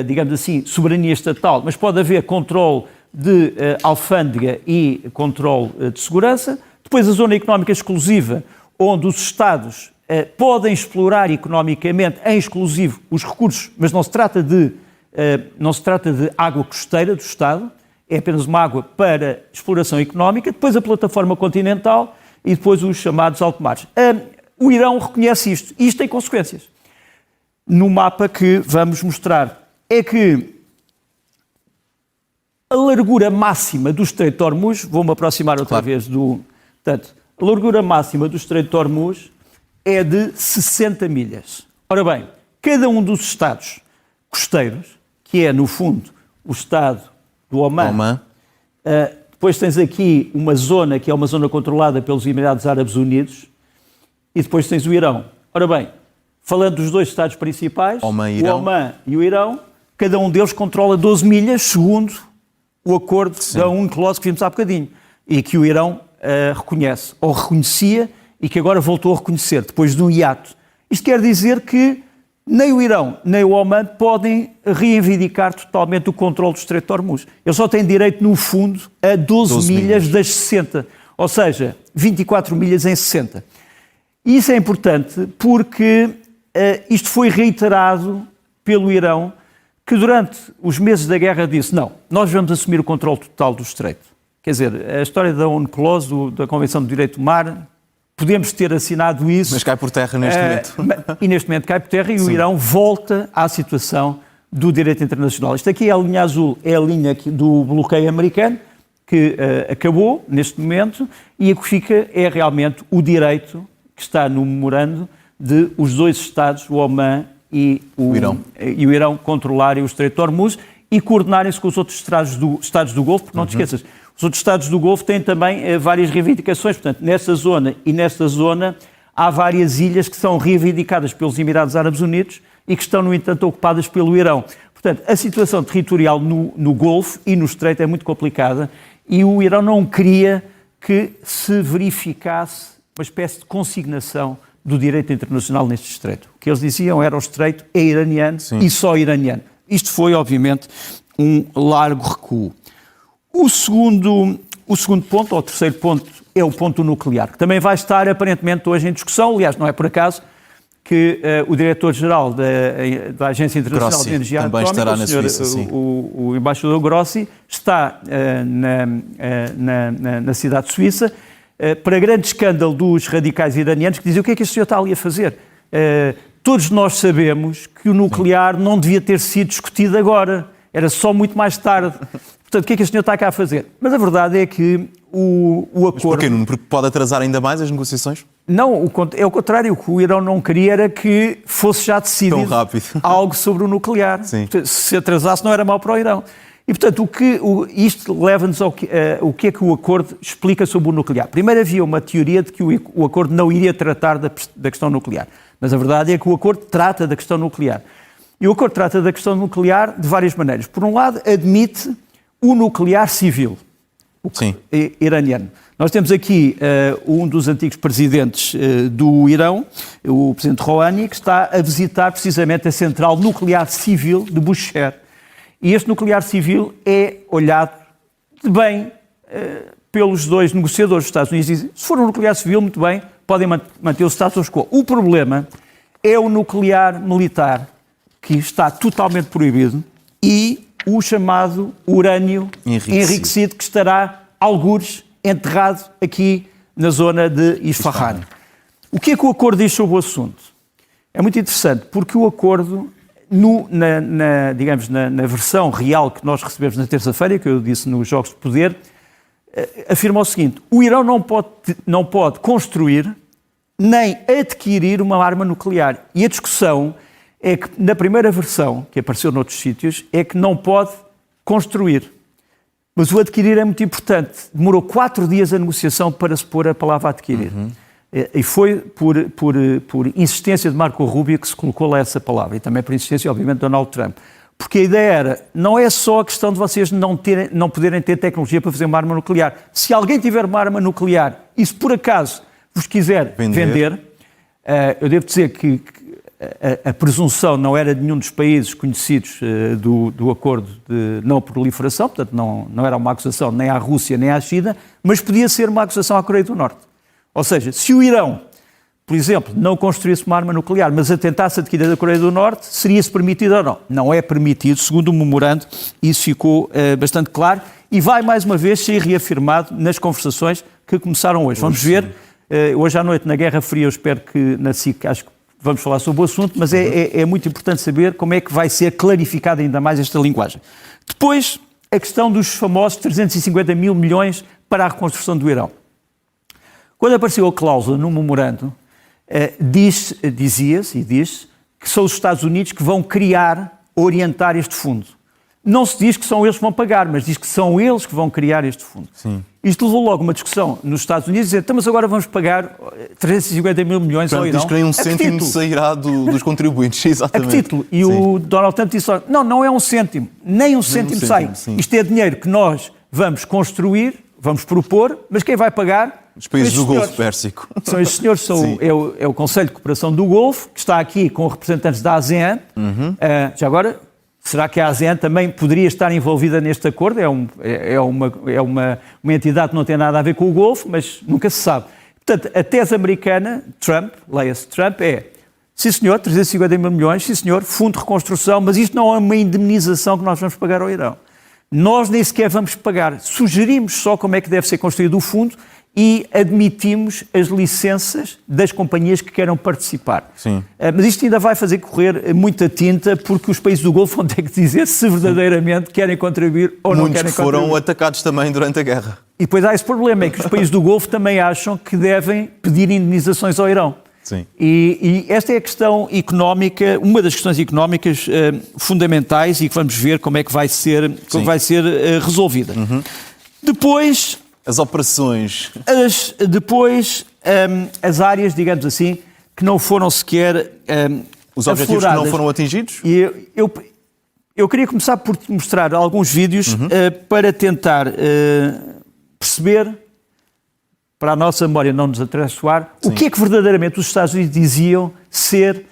digamos assim, soberania estatal, mas pode haver controle de alfândega e controle de segurança. Depois a zona económica exclusiva, onde os Estados podem explorar economicamente, em exclusivo, os recursos, mas não se trata de água costeira do Estado, é apenas uma água para exploração económica. Depois a plataforma continental e depois os chamados alto mares. O Irão reconhece isto. E isto tem consequências. No mapa que vamos mostrar, é que a largura máxima do Estreito de Hormuz, vou-me aproximar outra vez Portanto, a largura máxima do Estreito de Hormuz é de 60 milhas. Ora bem, cada um dos Estados costeiros, que é, no fundo, o Estado do Omã. Depois tens aqui uma zona que é uma zona controlada pelos Emirados Árabes Unidos e depois tens o Irão. Ora bem, falando dos dois Estados principais, o Omã e o Irão, cada um deles controla 12 milhas, segundo o acordo da UNCLOS que vimos há bocadinho, e que o Irão reconhece, ou reconhecia, e que agora voltou a reconhecer, depois de um hiato. Isto quer dizer que nem o Irão, nem o Omã podem reivindicar totalmente o controle do Estreito de Hormuz. Eles só têm direito, no fundo, a 12 milhas das 60. Ou seja, 24 milhas em 60. E isso é importante porque isto foi reiterado pelo Irão, que durante os meses da guerra disse, não, nós vamos assumir o controle total do Estreito. Quer dizer, a história da UNCLOS, da Convenção do Direito do Mar, podemos ter assinado isso. Mas cai por terra neste momento. E neste momento cai por terra e o Irão volta à situação do direito internacional. Isto aqui é a linha azul, é a linha do bloqueio americano, que acabou neste momento, e a que fica é realmente o direito que está no memorando de os dois Estados, o Omã e o Irão, controlarem o Estreito de Hormuz e coordenarem-se com os outros Estados do Golfo, porque não te esqueças, os outros Estados do Golfo têm também várias reivindicações. Portanto, nesta zona e nesta zona há várias ilhas que são reivindicadas pelos Emirados Árabes Unidos e que estão, no entanto, ocupadas pelo Irão. Portanto, a situação territorial no Golfo e no Estreito é muito complicada e o Irão não queria que se verificasse uma espécie de consignação do direito internacional neste Estreito. O que eles diziam era o Estreito é iraniano e só iraniano. Isto foi, obviamente, um largo recuo. O segundo ponto, ou o terceiro ponto, é o ponto nuclear, que também vai estar aparentemente hoje em discussão. Aliás, não é por acaso que o diretor-geral da Agência Internacional de Energia também Atómica, estará na Suíça, o embaixador Grossi, está na cidade de Suíça, para grande escândalo dos radicais iranianos, que dizem o que é que este senhor está ali a fazer? Todos nós sabemos que o nuclear não devia ter sido discutido agora, era só muito mais tarde. Portanto, o que é que este senhor está cá a fazer? Mas a verdade é que o acordo... Mas porquê, Nuno? Porque pode atrasar ainda mais as negociações? Não, é o contrário. O que o Irão não queria era que fosse já decidido algo sobre o nuclear. Portanto, se atrasasse não era mau para o Irão. E, portanto, isto leva-nos ao o que é que o acordo explica sobre o nuclear. Primeiro havia uma teoria de que o acordo não iria tratar da questão nuclear. Mas a verdade é que o acordo trata da questão nuclear. E o acordo trata da questão nuclear de várias maneiras. Por um lado, admite o nuclear civil. iraniano. Nós temos aqui um dos antigos presidentes do Irão, o presidente Rouhani, que está a visitar precisamente a central nuclear civil de Bushehr. E este nuclear civil é olhado de bem pelos dois negociadores dos Estados Unidos. Dizem, se for um nuclear civil, muito bem, podem manter o status quo. O problema é o nuclear militar, que está totalmente proibido, e o chamado urânio enriquecido, que estará, algures, enterrado aqui na zona de Isfahan. O que é que o acordo diz sobre o assunto? É muito interessante, porque o acordo, na versão real que nós recebemos na terça-feira, que eu disse nos Jogos de Poder, afirma o seguinte: o Irão não pode construir nem adquirir uma arma nuclear. E a discussão é que, na primeira versão, que apareceu noutros sítios, é que não pode construir. Mas o adquirir é muito importante. Demorou 4 dias a negociação para se pôr a palavra adquirir. E foi por insistência de Marco Rubio que se colocou lá essa palavra. E também por insistência, obviamente, de Donald Trump. Porque a ideia era, não é só a questão de vocês não poderem ter tecnologia para fazer uma arma nuclear. Se alguém tiver uma arma nuclear e se por acaso vos quiser vender eu devo dizer que a presunção não era de nenhum dos países conhecidos do acordo de não proliferação, portanto não era uma acusação nem à Rússia nem à China, mas podia ser uma acusação à Coreia do Norte. Ou seja, se o Irão, por exemplo, não construísse uma arma nuclear, mas a tentasse adquirir da Coreia do Norte, seria-se permitido ou não? Não é permitido, segundo o memorando, isso ficou bastante claro e vai mais uma vez ser reafirmado nas conversações que começaram hoje. Vamos ver, hoje à noite na Guerra Fria, eu espero que na SIC, acho que vamos falar sobre o assunto, mas é muito importante saber como é que vai ser clarificada ainda mais esta linguagem. Depois, a questão dos famosos 350 mil milhões para a reconstrução do Irão. Quando apareceu a cláusula no memorando, dizia-se e diz que são os Estados Unidos que vão criar, orientar este fundo. Não se diz que são eles que vão pagar, mas diz que são eles que vão criar este fundo. Sim. Isto levou logo uma discussão nos Estados Unidos, dizer, mas agora vamos pagar 350 mil milhões ao Irão. Diz que nem um cêntimo sairá dos contribuintes, exatamente. A que título? E o Donald Trump disse, não é um cêntimo, nem um cêntimo sai. Sim. Isto é dinheiro que nós vamos construir, vamos propor, mas quem vai pagar? Os países do Golfo Pérsico. São estes senhores, é o Conselho de Cooperação do Golfo, que está aqui com representantes da ASEAN. Já agora, será que a ASEAN também poderia estar envolvida neste acordo? É uma entidade que não tem nada a ver com o Golfo, mas nunca se sabe. Portanto, a tese americana, Trump, leia-se Trump, sim senhor, 350 mil milhões, sim senhor, fundo de reconstrução, mas isto não é uma indemnização que nós vamos pagar ao Irão. Nós nem sequer vamos pagar. Sugerimos só como é que deve ser construído o fundo e admitimos as licenças das companhias que queiram participar. Sim. Mas isto ainda vai fazer correr muita tinta, porque os países do Golfo vão ter que dizer se verdadeiramente querem contribuir ou não querem contribuir. Muitos foram atacados também durante a guerra. E depois há esse problema, é que os países do Golfo também acham que devem pedir indemnizações ao Irão. Sim. E esta é a questão económica, uma das questões económicas fundamentais e que vamos ver como é que vai ser, resolvida. Depois... As operações. As áreas, digamos assim, que não foram sequer os objetivos que não foram atingidos? E eu queria começar por te mostrar alguns vídeos para tentar perceber, para a nossa memória não nos atraiçoar, o que é que verdadeiramente os Estados Unidos diziam ser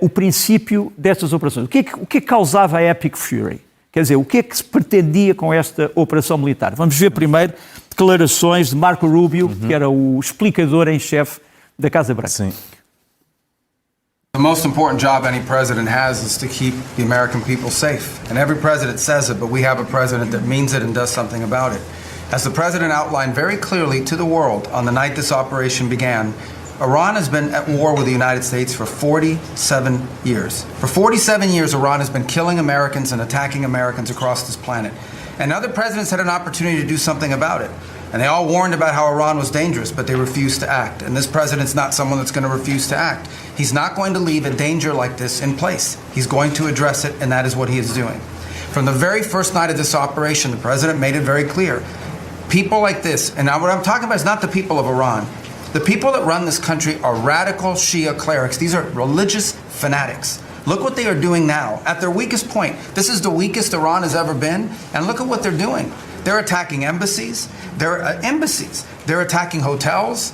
o princípio destas operações. O que é que causava a Epic Fury? Quer dizer, o que é que se pretendia com esta operação militar? Vamos ver primeiro declarações de Marco Rubio, que era o explicador em chefe da Casa Branca. Sim. The most important job any president has is to keep the American people safe. And every president says it, but we have a president that means it and does something about it. As the president outlined very clearly to the world on the night this operation began, Iran has been at war with the United States for 47 years. For 47 years, Iran has been killing Americans and attacking Americans across this planet. And other presidents had an opportunity to do something about it. And they all warned about how Iran was dangerous, but they refused to act. And this president's not someone that's going to refuse to act. He's not going to leave a danger like this in place. He's going to address it, and that is what he is doing. From the very first night of this operation, the president made it very clear. People like this, and now what I'm talking about is not the people of Iran. The people that run this country are radical Shia clerics. These are religious fanatics. Look what they are doing now. At their weakest point, this is the weakest Iran has ever been, and look at what they're doing. They're attacking embassies. They're attacking hotels.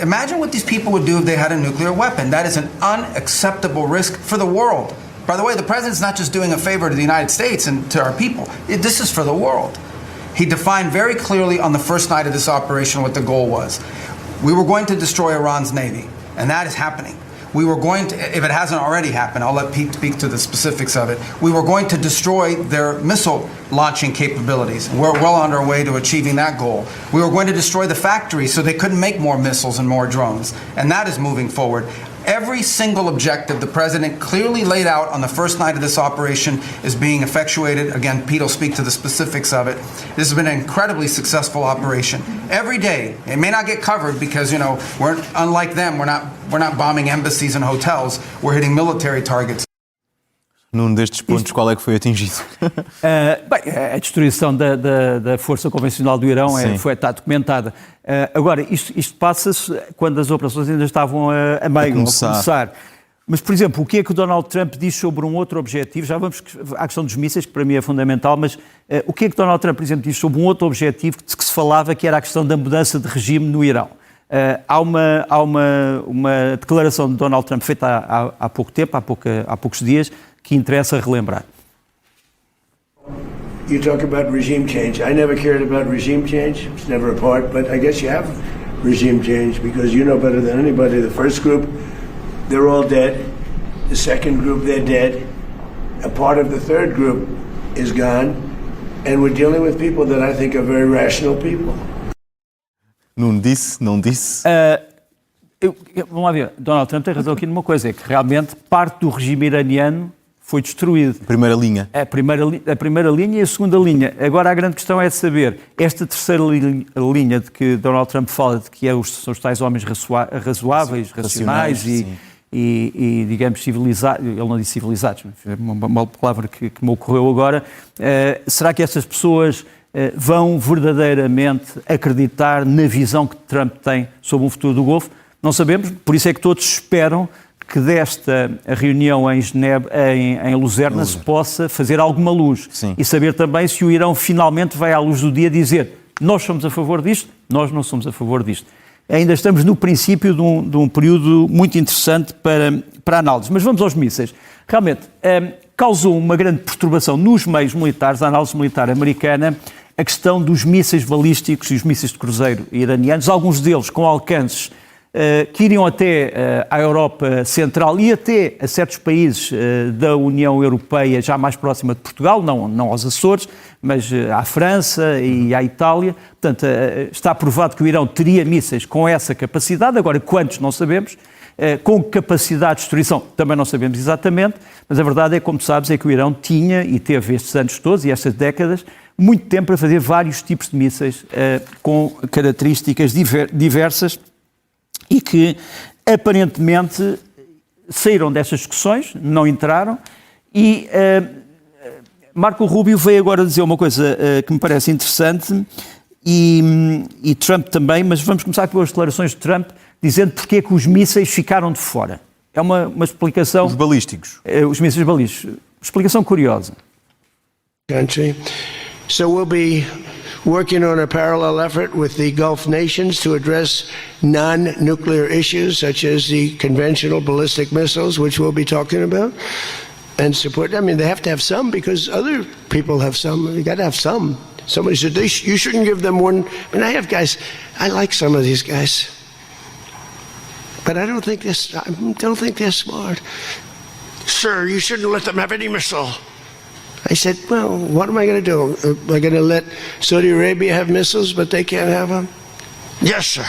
Imagine what these people would do if they had a nuclear weapon. That is an unacceptable risk for the world. By the way, the president's not just doing a favor to the United States and to our people. This is for the world. He defined very clearly on the first night of this operation what the goal was. We were going to destroy Iran's navy, and that is happening. We were going to, if it hasn't already happened, I'll let Pete speak to the specifics of it. We were going to destroy their missile launching capabilities. We're well on our way to achieving that goal. We were going to destroy the factories so they couldn't make more missiles and more drones, and that is moving forward. Every single objective the president clearly laid out on the first night of this operation is being effectuated. Again, Pete will speak to the specifics of it. This has been an incredibly successful operation. Every day, it may not get covered because, you know, we're unlike them. We're not bombing embassies and hotels. We're hitting military targets. Num destes pontos, qual é que foi atingido? Bem, a destruição da força convencional do Irão está documentada. Agora, isto passa-se quando as operações ainda estavam a meio, a começar. Mas, por exemplo, o que é que o Donald Trump diz sobre um outro objetivo? Já vamos à questão dos mísseis, que para mim é fundamental, mas o que é que Donald Trump, por exemplo, diz sobre um outro objetivo de que se falava, que era a questão da mudança de regime no Irão? Há uma declaração de Donald Trump feita há pouco tempo, há poucos dias, que interessa relembrar. You talk about regime change. I never cared about regime change. It's never a part, but I guess you have regime change because you know better than anybody. The first group, they're all dead. The second group, they're dead. A part of the third group is gone. And we're dealing with people that I think are very rational people. Não disse. Vamos lá ver. Donald Trump tem razão aqui numa coisa, é que realmente parte do regime iraniano foi destruído. Primeira linha. A primeira linha e a segunda linha. Agora a grande questão é de saber, esta terceira linha de que Donald Trump fala, de que são os tais homens razoáveis, racionais e digamos, civilizados, ele não disse civilizados, é uma palavra que me ocorreu agora, será que essas pessoas vão verdadeiramente acreditar na visão que Trump tem sobre o futuro do Golfo? Não sabemos, por isso é que todos esperam que desta reunião em Genebra, em Lucerna, se possa fazer alguma luz. Sim. E saber também se o Irão finalmente vai à luz do dia dizer nós somos a favor disto, nós não somos a favor disto. Ainda estamos no princípio de um período muito interessante para análise. Mas vamos aos mísseis. Realmente, causou uma grande perturbação nos meios militares, a análise militar americana, a questão dos mísseis balísticos e os mísseis de cruzeiro iranianos, alguns deles com alcances que iriam até à Europa Central e até a certos países da União Europeia já mais próxima de Portugal, não aos Açores, mas à França e à Itália. Portanto, está provado que o Irão teria mísseis com essa capacidade, agora quantos não sabemos, com capacidade de destruição também não sabemos exatamente, mas a verdade é, como sabes, é que o Irão tinha e teve estes anos todos e estas décadas muito tempo para fazer vários tipos de mísseis com características diversas e que aparentemente saíram destas discussões, não entraram, e Marco Rubio veio agora dizer uma coisa que me parece interessante, e Trump também, mas vamos começar pelas declarações de Trump, dizendo porque é que os mísseis ficaram de fora. É uma explicação... Os balísticos. Os mísseis balísticos. Explicação curiosa. Country. So we'll be working on a parallel effort with the Gulf nations to address non-nuclear issues such as the conventional ballistic missiles, which we'll be talking about, and support. I mean, they have to have some because other people have some. You got to have some. Somebody said you shouldn't give them one. I mean, I have guys. I like some of these guys, but I don't think they're smart. Sir, you shouldn't let them have any missile. I said, well, what am I going to do? Am I going to let Saudi Arabia have missiles, but they can't have them? Yes, sir.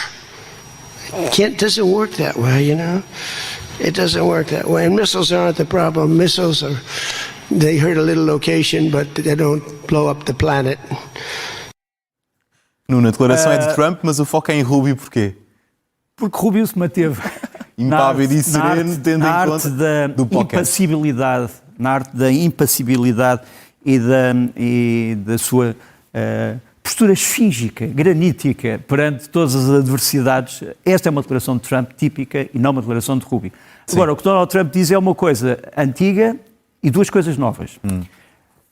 It doesn't work that way, you know. It doesn't work that way. And missiles aren't the problem. Missiles they hurt a little location, but they don't blow up the planet. A declaração é de Trump, mas o foco é em Rubio, porquê? Porque Rubio se manteve impávido e sereno, tendo em conta do impassibilidade, na arte da impassibilidade e da sua postura esfíngica, granítica, perante todas as adversidades. Esta é uma declaração de Trump típica e não uma declaração de Rubio. Sim. Agora, o que Donald Trump diz é uma coisa antiga e duas coisas novas.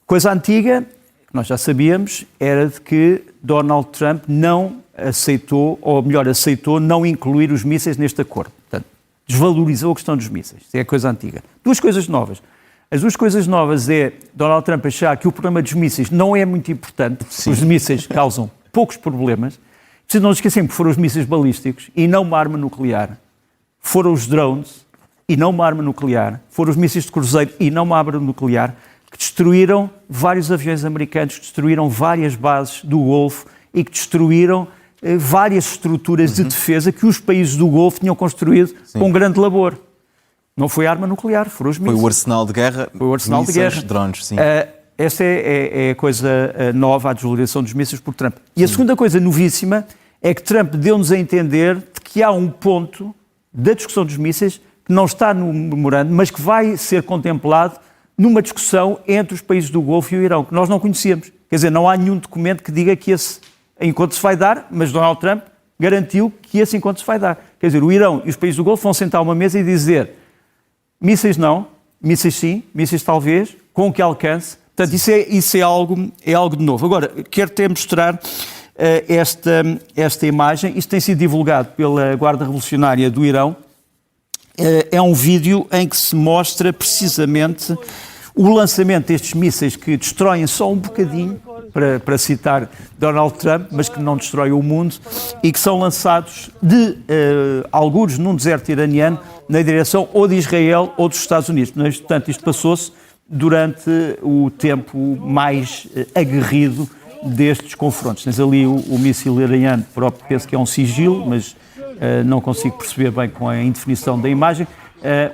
Coisa antiga, que nós já sabíamos, era de que Donald Trump não aceitou, ou melhor, aceitou não incluir os mísseis neste acordo. Portanto, desvalorizou a questão dos mísseis. Isso é a coisa antiga. Duas coisas novas. As duas coisas novas é Donald Trump achar que o problema dos mísseis não é muito importante. Sim. Os mísseis causam poucos problemas. Se não nos esquecemos que foram os mísseis balísticos e não uma arma nuclear. Foram os drones e não uma arma nuclear. Foram os mísseis de cruzeiro e não uma arma nuclear que destruíram vários aviões americanos, que destruíram várias bases do Golfo e que destruíram várias estruturas de defesa que os países do Golfo tinham construído com grande labor. Não foi arma nuclear, foram os mísseis. Foi o arsenal de guerra, foi o arsenal de guerra. Drones, sim. Esta é a coisa nova, a desvalorização dos mísseis por Trump. E a segunda coisa novíssima é que Trump deu-nos a entender de que há um ponto da discussão dos mísseis que não está no memorando, mas que vai ser contemplado numa discussão entre os países do Golfo e o Irão, que nós não conhecíamos. Quer dizer, não há nenhum documento que diga que esse encontro se vai dar, mas Donald Trump garantiu que esse encontro se vai dar. Quer dizer, o Irão e os países do Golfo vão sentar a uma mesa e dizer mísseis não, mísseis sim, mísseis talvez, com que alcance. Portanto, isso é algo de novo. Agora, quero até mostrar esta imagem. Isto tem sido divulgado pela Guarda Revolucionária do Irão. É um vídeo em que se mostra precisamente o lançamento destes mísseis que destroem só um bocadinho, para citar Donald Trump, mas que não destroem o mundo, e que são lançados de algures num deserto iraniano na direção ou de Israel ou dos Estados Unidos. Portanto, isto passou-se durante o tempo mais aguerrido destes confrontos. Tens ali o míssil iraniano, próprio, penso que é um sigilo, mas não consigo perceber bem com a indefinição da imagem,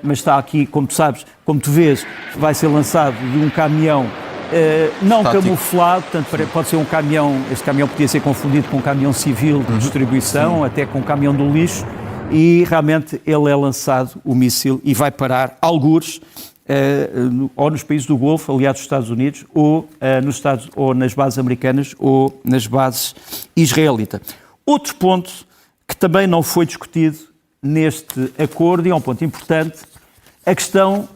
mas está aqui, como tu sabes, como tu vês, vai ser lançado de um caminhão não estático, camuflado, portanto pode ser um caminhão, este caminhão podia ser confundido com um caminhão civil de distribuição, até com um caminhão do lixo, e realmente ele é lançado, o míssil, e vai parar algures, ou nos países do Golfo, aliados dos Estados Unidos, ou nas bases americanas, ou nas bases israelitas. Outro ponto que também não foi discutido neste acordo, e é um ponto importante, a questão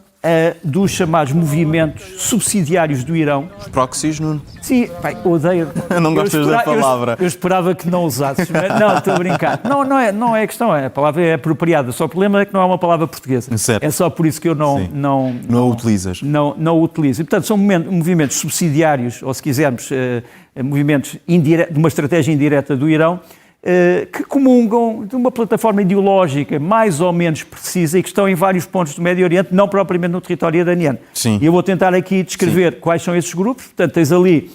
dos chamados movimentos subsidiários do Irão. Os proxies, Nuno? Sim, pai, odeio. Não gostas da palavra. Eu esperava que não usasses, mas não, estou a brincar. Não é a questão, a palavra é apropriada, só o problema é que não é uma palavra portuguesa. Certo. É só por isso que eu não a utilizas. Não a utilizo. E, portanto, são movimentos subsidiários, ou se quisermos, movimentos de uma estratégia indireta do Irão, que comungam de uma plataforma ideológica mais ou menos precisa e que estão em vários pontos do Médio Oriente, não propriamente no território iraniano. Sim. E eu vou tentar aqui descrever quais são esses grupos. Portanto, tens ali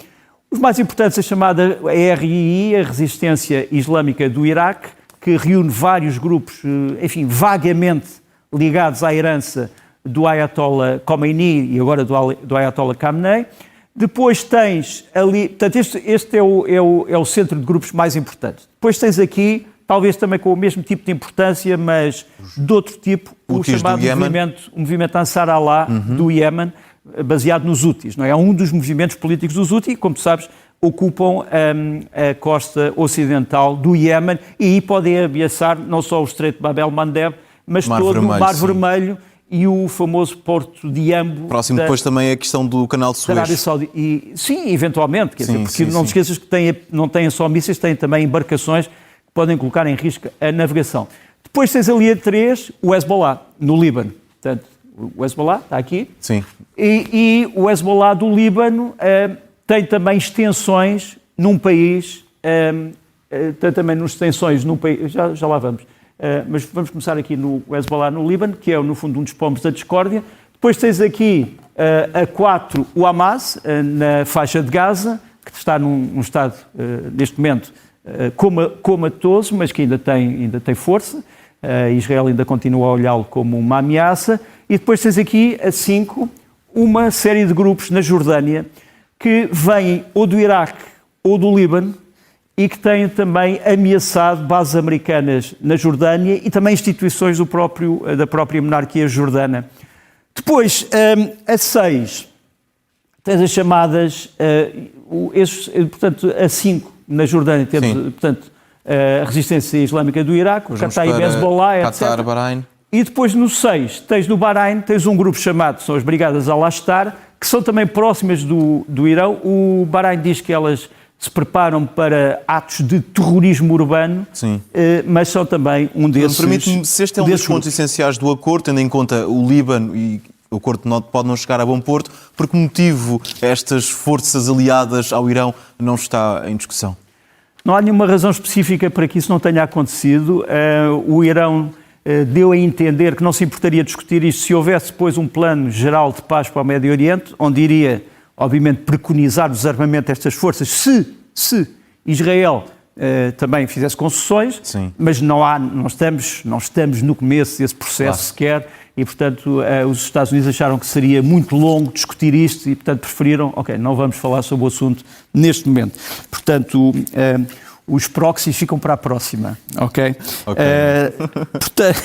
os mais importantes, a chamada RII, a Resistência Islâmica do Iraque, que reúne vários grupos, enfim, vagamente ligados à herança do Ayatollah Khomeini e agora do Ayatollah Khamenei. Depois tens ali, portanto, este é o centro de grupos mais importantes. Depois tens aqui, talvez também com o mesmo tipo de importância, mas de outro tipo, o chamado movimento Ansar Allah do Iémen, baseado nos Houthis, não é? É um dos movimentos políticos dos Houthis, como tu sabes, ocupam a costa ocidental do Iémen e aí podem ameaçar não só o Estreito de Bab el-Mandeb, mas todo o Mar Vermelho e o famoso porto de Yambo. Próximo depois também a questão do canal de Suez. Sim, eventualmente, quer dizer, porque não te esqueças que não têm só mísseis, têm também embarcações que podem colocar em risco a navegação. Depois tens ali a 3, o Hezbollah, no Líbano. Portanto, o Hezbollah está aqui. Sim. E o Hezbollah do Líbano tem também extensões num país, tem também extensões num país, já lá vamos. Mas vamos começar aqui no Hezbollah no Líbano, que é, no fundo, um dos pombos da discórdia. Depois tens aqui a 4, o Hamas, na faixa de Gaza, que está num estado, neste momento, comatoso, mas que ainda tem força. Israel ainda continua a olhá-lo como uma ameaça. E depois tens aqui a 5, uma série de grupos na Jordânia, que vêm ou do Iraque ou do Líbano, e que têm também ameaçado bases americanas na Jordânia e também instituições da própria monarquia jordana. Depois, a 6, tens as chamadas, portanto, a 5 na Jordânia, temos, portanto, a resistência islâmica do Iraque, o Kataib Hezbollah, etc. Bahrein. E depois no 6, tens no Bahrein, tens um grupo chamado, são as Brigadas Al-Ashtar, que são também próximas do Irão. O Bahrein diz que elas se preparam para atos de terrorismo urbano, mas são também um desses. Permite-me, se este é um dos pontos essenciais do acordo, tendo em conta o Líbano e o acordo pode não chegar a bom porto, por que motivo estas forças aliadas ao Irão não está em discussão? Não há nenhuma razão específica para que isso não tenha acontecido. O Irão deu a entender que não se importaria discutir isto se houvesse depois um plano geral de paz para o Médio Oriente, onde iria, obviamente, preconizar o desarmamento destas forças, se Israel também fizesse concessões, mas não estamos no começo desse processo sequer, e, portanto, os Estados Unidos acharam que seria muito longo discutir isto e, portanto, preferiram, não vamos falar sobre o assunto neste momento. Portanto, os proxies ficam para a próxima, ok? Portanto,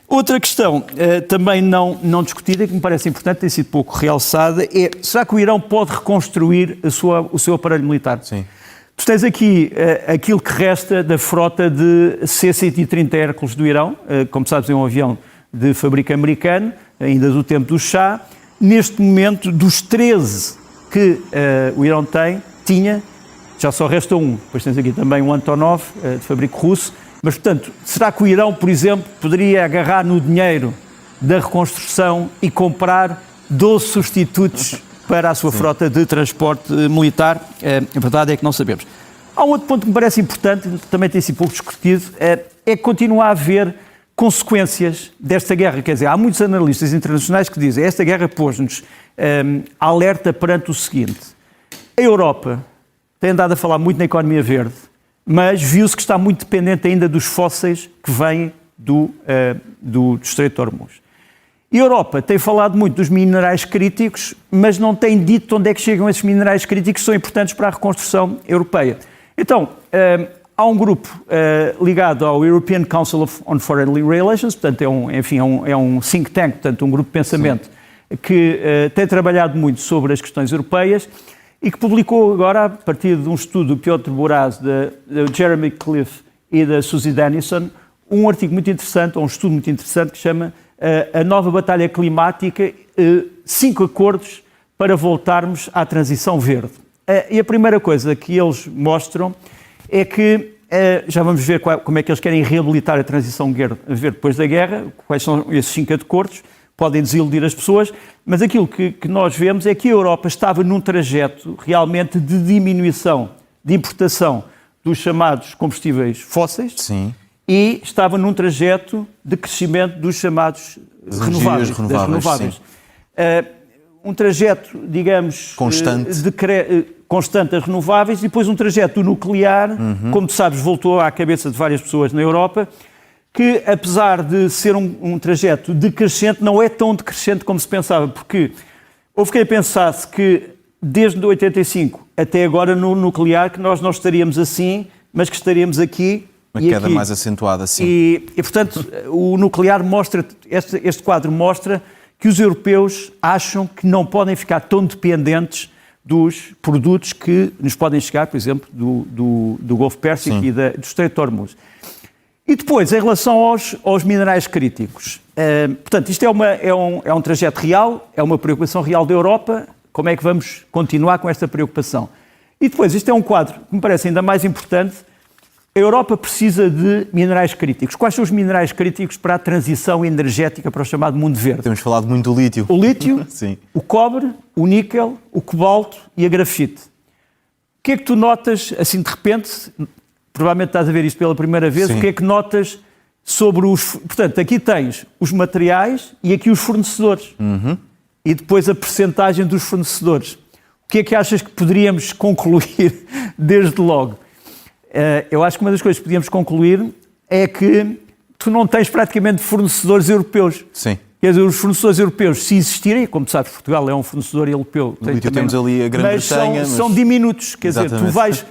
outra questão também não discutida, que me parece importante, tem sido pouco realçada, é: será que o Irão pode reconstruir o seu aparelho militar? Sim. Tu tens aqui aquilo que resta da frota de C-130 Hércules do Irão, como sabes, é um avião de fabrico americano, ainda do tempo do Shah. Neste momento, dos 13 que o Irão tinha, já só resta um. Depois tens aqui também um Antonov, de fabrico russo. Mas, portanto, será que o Irão, por exemplo, poderia agarrar no dinheiro da reconstrução e comprar 12 substitutos para a sua frota de transporte militar? A verdade é que não sabemos. Há um outro ponto que me parece importante, que também tem sido pouco discutido, é que continua a haver consequências desta guerra. Quer dizer, há muitos analistas internacionais que dizem que esta guerra pôs-nos alerta perante o seguinte: a Europa tem andado a falar muito na economia verde, mas viu-se que está muito dependente ainda dos fósseis que vêm do Estreito de Hormuz. A Europa tem falado muito dos minerais críticos, mas não tem dito onde é que chegam esses minerais críticos que são importantes para a reconstrução europeia. Então, há um grupo ligado ao European Council on Foreign Relations, portanto é um think tank, portanto um grupo de pensamento que tem trabalhado muito sobre as questões europeias e que publicou agora, a partir de um estudo do Piotr Buraz, de Jeremy Cliff e da Susie Dennison, um artigo muito interessante, ou um estudo muito interessante, que chama A Nova Batalha Climática, 5 acordos para voltarmos à transição verde. E a primeira coisa que eles mostram é que, já vamos ver como é que eles querem reabilitar a transição verde depois da guerra, quais são esses 5 acordos, podem desiludir as pessoas, mas aquilo que nós vemos é que a Europa estava num trajeto realmente de diminuição, de importação dos chamados combustíveis fósseis. Sim. E estava num trajeto de crescimento dos chamados renováveis. Um trajeto, digamos, constante das renováveis, e depois um trajeto do nuclear, como tu sabes, voltou à cabeça de várias pessoas na Europa, que apesar de ser um trajeto decrescente, não é tão decrescente como se pensava, porque houve quem pensasse que desde 85 até agora no nuclear que nós não estaríamos assim, mas que estaríamos aqui. Uma queda mais acentuada, sim. E, portanto, o nuclear mostra, este quadro mostra que os europeus acham que não podem ficar tão dependentes dos produtos que nos podem chegar, por exemplo, do Golfo Pérsico e do Estreito de Hormuz. E depois, em relação aos minerais críticos, portanto, isto é um trajeto real, é uma preocupação real da Europa. Como é que vamos continuar com esta preocupação? E depois, isto é um quadro que me parece ainda mais importante. A Europa precisa de minerais críticos. Quais são os minerais críticos para a transição energética para o chamado mundo verde? Temos falado muito do lítio. O lítio, Sim. O cobre, o níquel, o cobalto e a grafite. O que é que tu notas, assim de repente, provavelmente estás a ver isto pela primeira vez, Sim. O que é que notas sobre os... Portanto, aqui tens os materiais e aqui os fornecedores. E depois a percentagem dos fornecedores. O que é que achas que poderíamos concluir desde logo? Eu acho que uma das coisas que podíamos concluir é que tu não tens praticamente fornecedores europeus. Sim. Quer dizer, os fornecedores europeus, se existirem, como sabes, Portugal é um fornecedor europeu. Temos ali a Grã-Bretanha, mas são diminutos. Quer dizer, tu vais...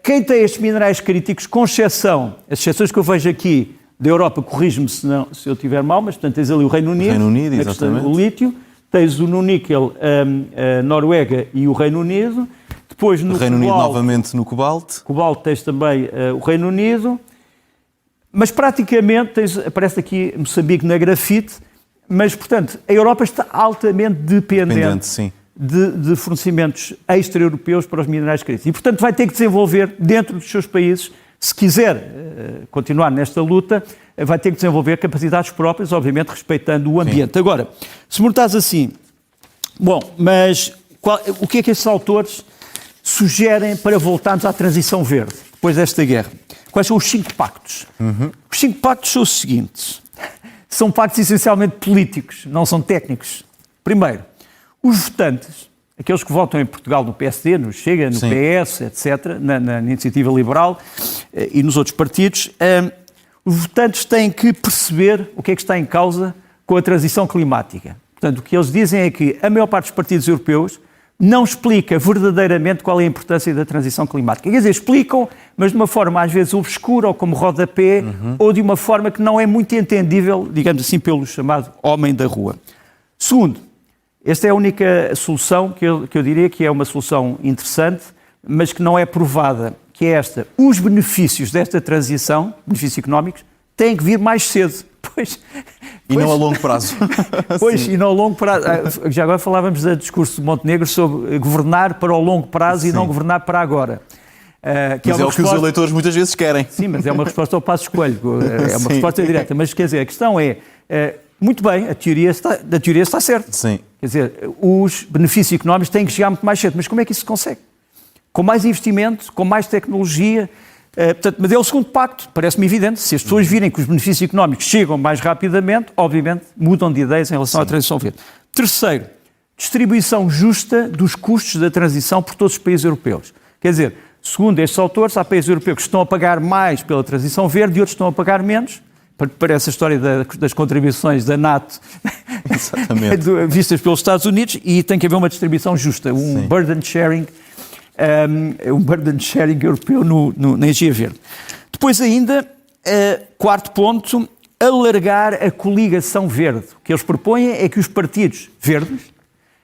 quem tem estes minerais críticos, com exceção, as exceções que eu vejo aqui da Europa, corrige-me se eu estiver mal, mas portanto tens ali o Reino Unido, exatamente. O lítio, tens o níquel, a Noruega e o Reino Unido. Depois no Reino Unido novamente no cobalto. Cobalto tens também o Reino Unido, mas praticamente aparece aqui Moçambique na grafite, mas portanto a Europa está altamente dependente de fornecimentos extra-europeus para os minerais críticos. E, portanto, vai ter que desenvolver dentro dos seus países, se quiser continuar nesta luta, vai ter que desenvolver capacidades próprias, obviamente respeitando o ambiente. Sim. Agora, se me perguntares assim, bom, mas o que é que estes autores sugerem para voltarmos à transição verde, depois desta guerra? Quais são os 5 pactos? Os 5 pactos são os seguintes. São pactos essencialmente políticos, não são técnicos. Primeiro, os votantes, aqueles que votam em Portugal no PSD, no Chega, no PS, etc., na Iniciativa Liberal e nos outros partidos, os votantes têm que perceber o que é que está em causa com a transição climática. Portanto, o que eles dizem é que a maior parte dos partidos europeus não explica verdadeiramente qual é a importância da transição climática. Quer dizer, explicam, mas de uma forma às vezes obscura ou como rodapé, ou de uma forma que não é muito entendível, digamos assim, pelo chamado homem da rua. Segundo, esta é a única solução que eu diria que é uma solução interessante, mas que não é provada, que é esta. Os benefícios desta transição, benefícios económicos, têm que vir mais cedo. E não a longo prazo. Pois, e não a longo prazo. Já agora falávamos do discurso de Montenegro sobre governar para o longo prazo e não governar para agora. Mas é o que os eleitores muitas vezes querem. Sim, mas é uma resposta ao Passos Coelho. É uma resposta direta. Mas, quer dizer, a questão é, muito bem, a teoria está certa. Sim. Quer dizer, os benefícios económicos têm que chegar muito mais cedo. Mas como é que isso se consegue? Com mais investimento, com mais tecnologia. Portanto, mas é o segundo pacto, parece-me evidente. Se as pessoas virem que os benefícios económicos chegam mais rapidamente, obviamente mudam de ideias em relação à transição verde. Terceiro, distribuição justa dos custos da transição por todos os países europeus. Quer dizer, segundo estes autores, há países europeus que estão a pagar mais pela transição verde e outros estão a pagar menos. Parece a história das contribuições da NATO vistas pelos Estados Unidos, e tem que haver uma distribuição justa, um burden sharing europeu na energia verde. Depois ainda, quarto ponto, alargar a coligação verde. O que eles propõem é que os partidos verdes,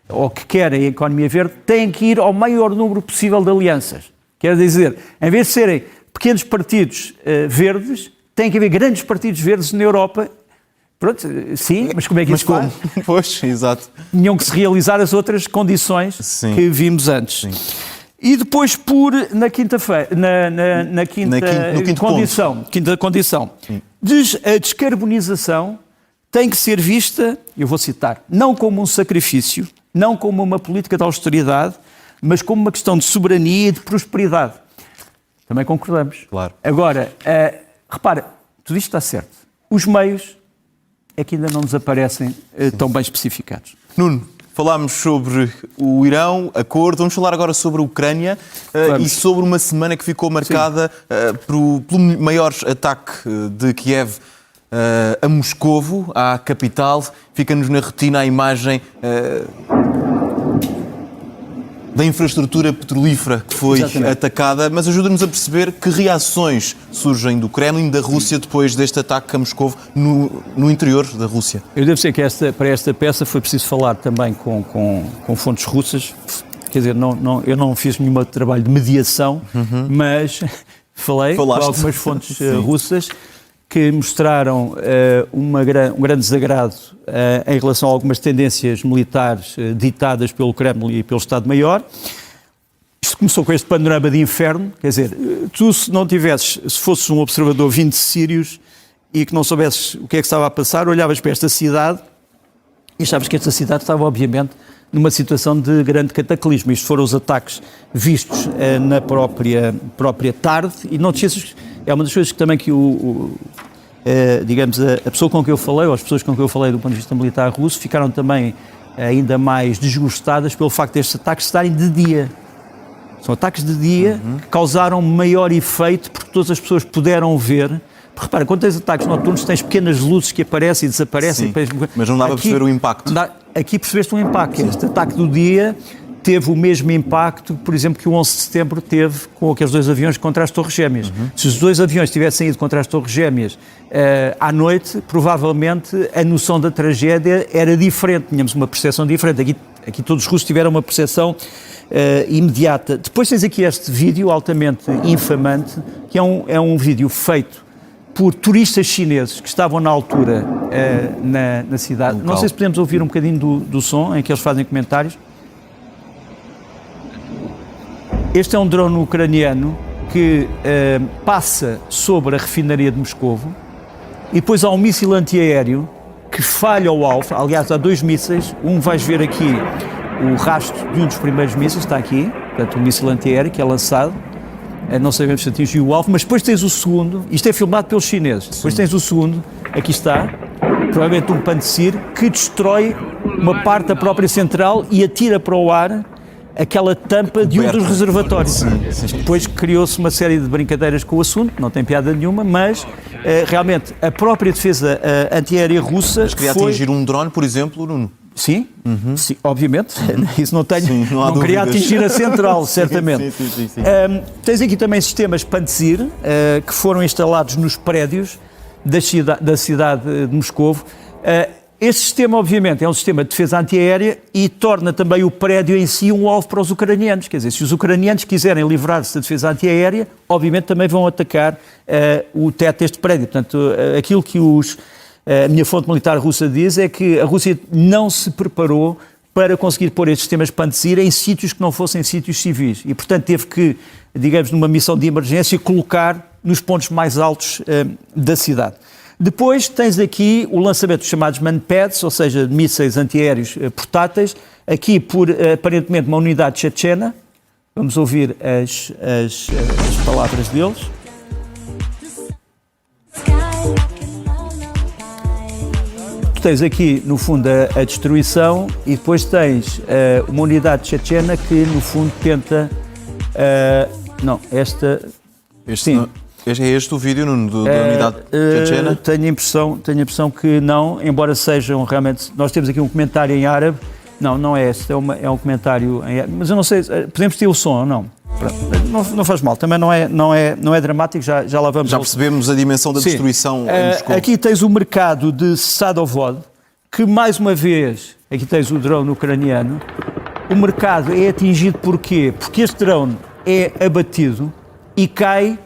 ou que querem a economia verde, têm que ir ao maior número possível de alianças. Quer dizer, em vez de serem pequenos partidos verdes, tem que haver grandes partidos verdes na Europa. Pronto, sim, mas como é que isso faz? Pois, exato. Tinham que se realizar as outras condições que vimos antes. Sim. E depois, na quinta condição, a descarbonização tem que ser vista, eu vou citar, não como um sacrifício, não como uma política de austeridade, mas como uma questão de soberania e de prosperidade. Também concordamos. Claro. Agora, repara, tudo isto está certo. Os meios é que ainda não nos aparecem tão bem especificados. Nuno, falámos sobre o Irão, acordo, vamos falar agora sobre a Ucrânia e sobre uma semana que ficou marcada pelo maior ataque de Kiev a Moscovo, à capital. Fica-nos na retina a imagem da infraestrutura petrolífera que foi atacada, mas ajuda-nos a perceber que reações surgem do Kremlin, da Rússia, depois deste ataque a Moscovo no interior da Rússia. Eu devo dizer que para esta peça foi preciso falar também com fontes russas. Quer dizer, eu não fiz nenhum trabalho de mediação, mas falei com algumas fontes russas que mostraram um grande desagrado em relação a algumas tendências militares ditadas pelo Kremlin e pelo Estado-Maior. Isto começou com este panorama de inferno, quer dizer, tu se fosses um observador vindo de Sírios e que não soubesses o que é que estava a passar, olhavas para esta cidade e achavas que esta cidade estava, obviamente, numa situação de grande cataclismo. Isto foram os ataques vistos na própria tarde, e não te esqueças, é uma das coisas que também que digamos, a pessoa com que eu falei, ou as pessoas com que eu falei do ponto de vista militar russo, ficaram também ainda mais desgostadas pelo facto destes ataques estarem de dia. São ataques de dia que causaram maior efeito porque todas as pessoas puderam ver. Porque repara, quando tens ataques noturnos tens pequenas luzes que aparecem e desaparecem. Mas não dá para perceber o impacto. Aqui percebeste um impacto. Este ataque do dia teve o mesmo impacto, por exemplo, que o 11 de setembro teve com aqueles 2 aviões contra as Torres Gêmeas. Se os 2 aviões tivessem ido contra as Torres Gêmeas à noite, provavelmente a noção da tragédia era diferente, tínhamos uma percepção diferente. Aqui todos os russos tiveram uma percepção imediata. Depois tens aqui este vídeo altamente infamante, que é um vídeo feito por turistas chineses que estavam na altura na cidade. Não sei se podemos ouvir um bocadinho do som em que eles fazem comentários. Este é um drone ucraniano que passa sobre a refinaria de Moscovo e depois há um míssil antiaéreo que falha o alvo. Aliás, há 2 mísseis. Vais ver aqui o rastro de um dos primeiros mísseis, está aqui, portanto, um míssil antiaéreo que é lançado. Não sabemos se atingiu o alvo, mas depois tens o segundo, isto é filmado pelos chineses, depois tens o segundo, aqui está, provavelmente um Pantsir, que destrói uma parte da própria central e atira para o ar aquela tampa de um dos reservatórios. Depois criou-se uma série de brincadeiras com o assunto, não tem piada nenhuma, mas realmente a própria defesa antiaérea russa... Mas queria atingir um drone, por exemplo, Nuno? Sim, sim, obviamente, isso não tenho, não queria atingir a central, certamente. Sim. Tens aqui também sistemas Pantsir, que foram instalados nos prédios da cidade de Moscovo. Este sistema, obviamente, é um sistema de defesa antiaérea e torna também o prédio em si um alvo para os ucranianos. Quer dizer, se os ucranianos quiserem livrar-se da defesa antiaérea, obviamente também vão atacar o teto deste prédio. Portanto, aquilo que a minha fonte militar russa diz é que a Rússia não se preparou para conseguir pôr estes sistemas Pantsir em sítios que não fossem sítios civis e, portanto, teve que, digamos, numa missão de emergência, colocar nos pontos mais altos da cidade. Depois tens aqui o lançamento dos chamados manpads, ou seja, mísseis antiaéreos portáteis, aqui por, aparentemente, uma unidade chechena. Vamos ouvir as palavras deles. Tens aqui, no fundo, a destruição e depois tens uma unidade chechena que, no fundo, tenta... Sim. É este o vídeo, Nuno, da unidade chechena? Tenho a impressão que não, embora sejam realmente... Nós temos aqui um comentário em árabe. Não é este, é um comentário em árabe. Mas eu não sei, podemos ter o som ou não? Não faz mal, também não é dramático, já lá vamos. Já percebemos a dimensão da destruição em Moscou. Aqui tens o mercado de Sadovod, que mais uma vez, aqui tens o drone ucraniano, o mercado é atingido porquê? Porque este drone é abatido e cai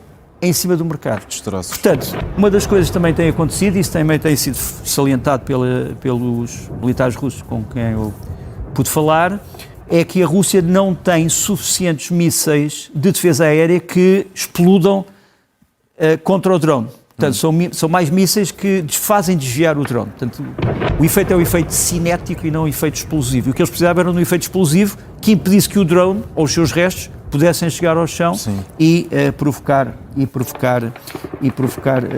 em cima do mercado. Destroços. Portanto, uma das coisas que também tem acontecido, isso também tem sido salientado pelos militares russos com quem eu pude falar, é que a Rússia não tem suficientes mísseis de defesa aérea que explodam contra o drone. Portanto, são mais mísseis que fazem desviar o drone. Portanto, o efeito é o efeito cinético e não o efeito explosivo. E o que eles precisavam era um efeito explosivo que impedisse que o drone ou os seus restos pudessem chegar ao chão e provocar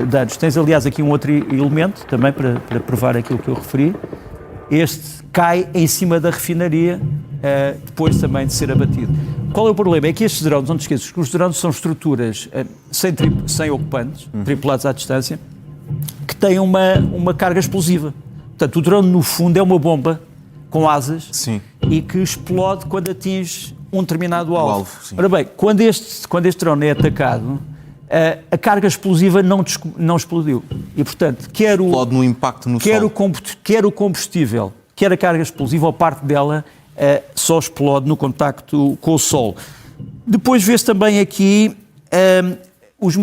danos. Tens, aliás, aqui um outro elemento também para provar aquilo que eu referi. Este cai em cima da refinaria depois também de ser abatido. Qual é o problema? É que estes drones, não te esqueças, que os drones são estruturas sem ocupantes, tripulados à distância, que têm uma carga explosiva. Portanto, o drone, no fundo, é uma bomba com asas e que explode quando atinge um determinado alvo. Ora bem, quando este drone é atacado, a carga explosiva não explodiu. E, portanto, explode no impacto no solo. Quer o combustível, quer a carga explosiva, ou parte dela, só explode no contacto com o solo. Depois vês também aqui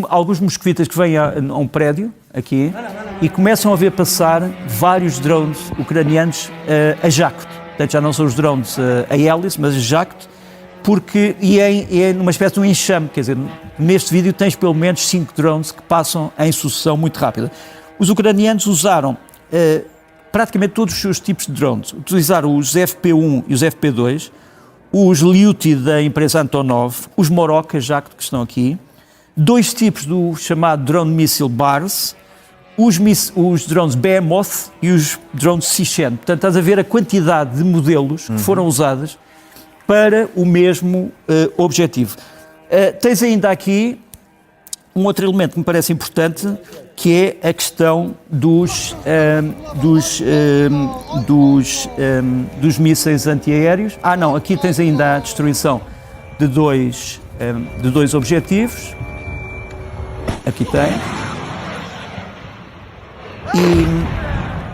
alguns moscovitas que vêm a um prédio, aqui, e começam a ver passar vários drones ucranianos a jacto. Portanto, já não são os drones a hélice, mas a jacto, é numa espécie de um enxame. Quer dizer, neste vídeo tens pelo menos 5 drones que passam em sucessão muito rápida. Os ucranianos usaram praticamente todos os seus tipos de drones. Utilizaram os FP1 e os FP2, os Lyuti da empresa Antonov, os Morocca Jacto que estão aqui, 2 tipos do chamado drone míssil Bars, os drones Behemoth e os drones Sishen. Portanto, estás a ver a quantidade de modelos que foram usados para o mesmo objetivo. Tens ainda aqui um outro elemento que me parece importante, que é a questão dos mísseis antiaéreos. Não, aqui tens ainda a destruição de dois objetivos. Aqui tem. E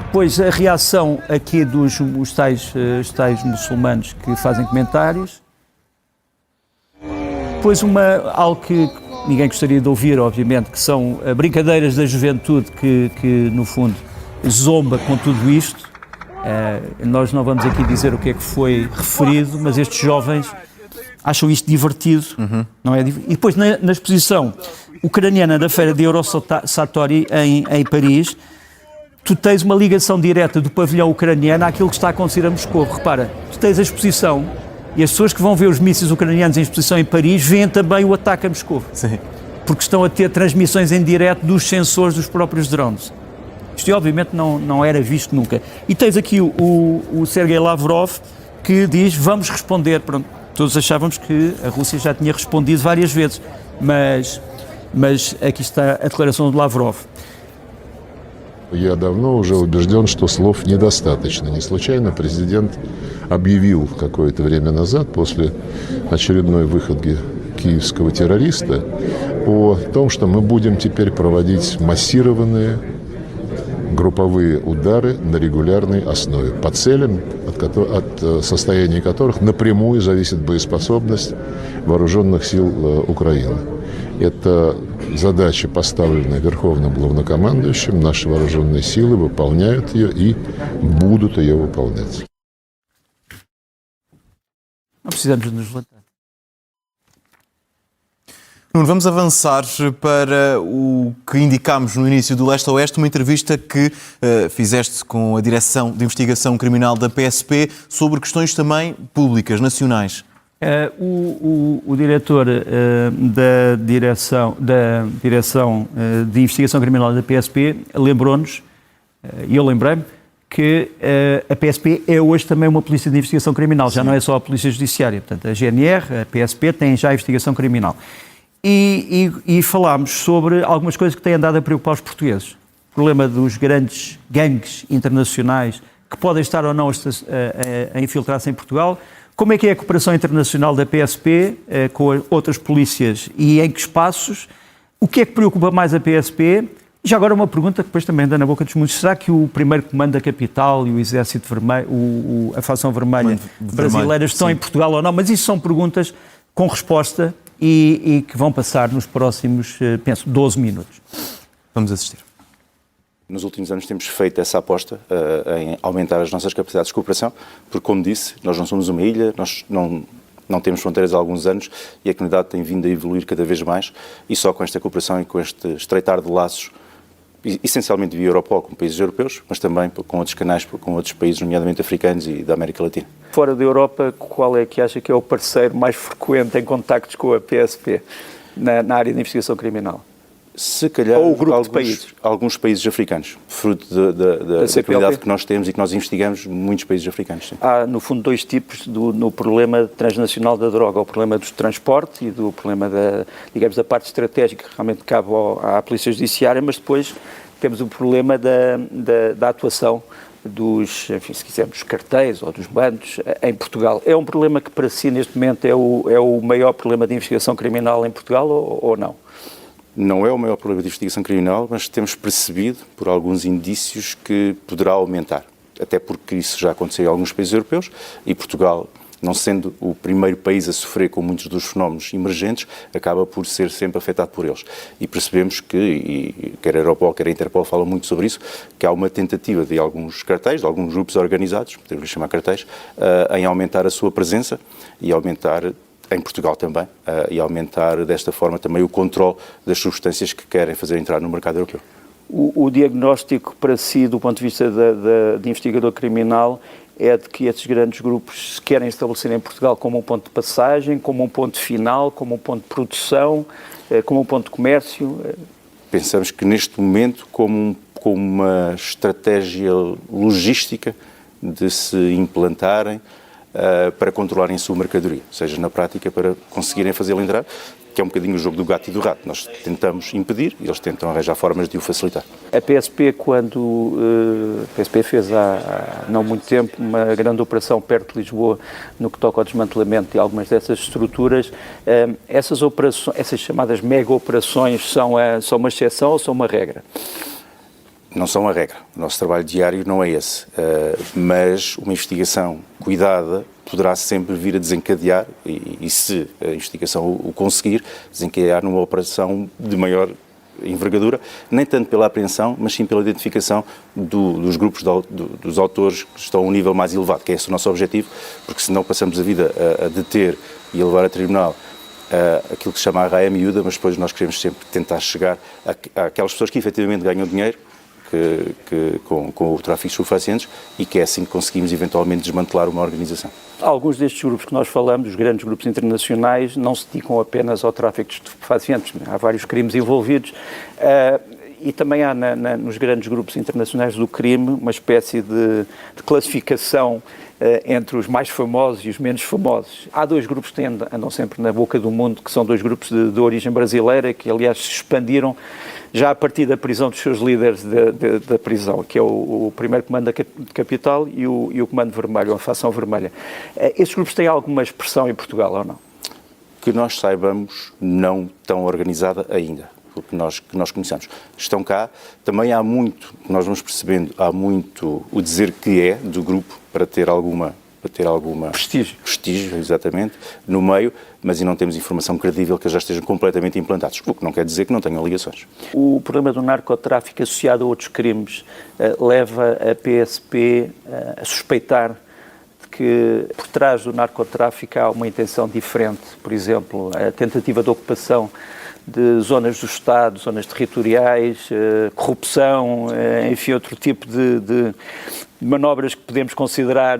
depois a reação aqui dos tais muçulmanos que fazem comentários. Depois algo que ninguém gostaria de ouvir, obviamente, que são brincadeiras da juventude que no fundo, zomba com tudo isto. Nós não vamos aqui dizer o que é que foi referido, mas estes jovens, acham isto divertido, não é? E depois na exposição ucraniana da Feira de Eurosatori em Paris, tu tens uma ligação direta do pavilhão ucraniano àquilo que está a acontecer a Moscou. Repara, tu tens a exposição e as pessoas que vão ver os mísseis ucranianos em exposição em Paris veem também o ataque a Moscou. Sim. Porque estão a ter transmissões em direto dos sensores dos próprios drones. Isto obviamente não era visto nunca. E tens aqui o Sergei Lavrov que diz, vamos responder. Pronto, todos achávamos que a Rússia já tinha respondido várias vezes, mas aqui está a declaração de Lavrov. Я давно уже убежден, что слов недостаточно. Не случайно президент объявил какое-то время назад, после очередной выходки киевского террориста, о том, что мы будем теперь проводить массированные групповые удары на регулярной основе, по целям, от состояния которых напрямую зависит боеспособность вооруженных сил Украины. Это задача, поставленная Верховным Главнокомандующим. Наши вооруженные силы выполняют ее и будут ее выполнять. Não precisamos nos levantar. Nuno, vamos avançar para o que indicámos no início do Leste a Oeste, uma entrevista que fizeste com a Direção de Investigação Criminal da PSP sobre questões também públicas, nacionais. O diretor da Direção de Investigação Criminal da PSP lembrou-nos, e eu lembrei-me, que a PSP é hoje também uma polícia de investigação criminal, já não é só a polícia judiciária. Portanto, a GNR, a PSP, tem já a investigação criminal. E falámos sobre algumas coisas que têm andado a preocupar os portugueses. O problema dos grandes gangues internacionais que podem estar ou não a infiltrar-se em Portugal. Como é que é a cooperação internacional da PSP com outras polícias e em que espaços? O que é que preocupa mais a PSP? E já agora uma pergunta que depois também anda na boca dos muitos. Será que o primeiro comando da capital e o Exército Vermelho, a Facção Vermelha brasileira estão em Portugal ou não? Mas isso são perguntas com resposta e que vão passar nos próximos, penso, 12 minutos. Vamos assistir. Nos últimos anos temos feito essa aposta em aumentar as nossas capacidades de cooperação, porque, como disse, nós não somos uma ilha, nós não temos fronteiras há alguns anos e a comunidade tem vindo a evoluir cada vez mais, e só com esta cooperação e com este estreitar de laços, essencialmente via Europol com países europeus, mas também com outros canais, com outros países, nomeadamente africanos e da América Latina. Fora da Europa, qual é que acha que é o parceiro mais frequente em contactos com a PSP na área de investigação criminal? Se calhar ou o grupo de países? Alguns países africanos, fruto da qualidade que nós temos e que nós investigamos muitos países africanos. Sim. Há, no fundo, dois tipos no problema transnacional da droga. O problema do transporte e do problema da parte estratégica que realmente cabe à Polícia Judiciária, mas depois temos o problema da atuação dos, enfim, se quisermos, dos cartéis ou dos bandos em Portugal. É um problema que para si, neste momento, é o maior problema de investigação criminal em Portugal ou não? Não é o maior problema de investigação criminal, mas temos percebido, por alguns indícios, que poderá aumentar. Até porque isso já aconteceu em alguns países europeus e Portugal, não sendo o primeiro país a sofrer com muitos dos fenómenos emergentes, acaba por ser sempre afetado por eles. E percebemos que, e quer a Europol, quer a Interpol falam muito sobre isso, que há uma tentativa de alguns cartéis, de alguns grupos organizados, podemos chamar cartéis, em aumentar a sua presença e aumentar em Portugal também, e aumentar desta forma também o controle das substâncias que querem fazer entrar no mercado europeu. O diagnóstico para si, do ponto de vista de investigador criminal, é de que esses grandes grupos se querem estabelecer em Portugal como um ponto de passagem, como um ponto final, como um ponto de produção, como um ponto de comércio? Pensamos que neste momento como uma estratégia logística de se implantarem para controlarem a sua mercadoria, ou seja, na prática para conseguirem fazê-la entrar, que é um bocadinho o jogo do gato e do rato. Nós tentamos impedir e eles tentam arranjar formas de o facilitar. A PSP, a PSP fez há não muito tempo uma grande operação perto de Lisboa no que toca ao desmantelamento de algumas dessas estruturas. Essas operações, essas chamadas mega-operações, são uma exceção ou são uma regra? Não são a regra. O nosso trabalho diário não é esse. Mas uma investigação cuidada poderá sempre vir a desencadear, e se a investigação o conseguir, desencadear numa operação de maior envergadura, nem tanto pela apreensão, mas sim pela identificação dos grupos dos autores que estão a um nível mais elevado, que é esse o nosso objetivo, porque senão passamos a vida a deter e a levar a tribunal aquilo que se chama a raia miúda, mas depois nós queremos sempre tentar chegar àquelas pessoas que efetivamente ganham dinheiro com o tráfico de estupefacientes e que é assim que conseguimos eventualmente desmantelar uma organização. Alguns destes grupos que nós falamos, os grandes grupos internacionais, não se dedicam apenas ao tráfico de estupefacientes. Há vários crimes envolvidos e também há nos grandes grupos internacionais do crime uma espécie de classificação entre os mais famosos e os menos famosos. Há dois grupos que andam sempre na boca do mundo, que são dois grupos de origem brasileira, que aliás se expandiram já a partir da prisão dos seus líderes da prisão, que é o primeiro comando da capital e o comando vermelho, a facção vermelha. Esses grupos têm alguma expressão em Portugal ou não? Que nós saibamos, não tão organizada ainda, porque que nós conhecemos. Estão cá, também há muito, nós vamos percebendo, há muito o dizer que é do grupo para ter alguma prestígio, exatamente, no meio, mas não temos informação credível que já estejam completamente implantados, o que não quer dizer que não tenham ligações. O problema do narcotráfico associado a outros crimes leva a PSP a suspeitar de que por trás do narcotráfico há uma intenção diferente, por exemplo, a tentativa de ocupação de zonas do Estado, zonas territoriais, corrupção, enfim, outro tipo de manobras que podemos considerar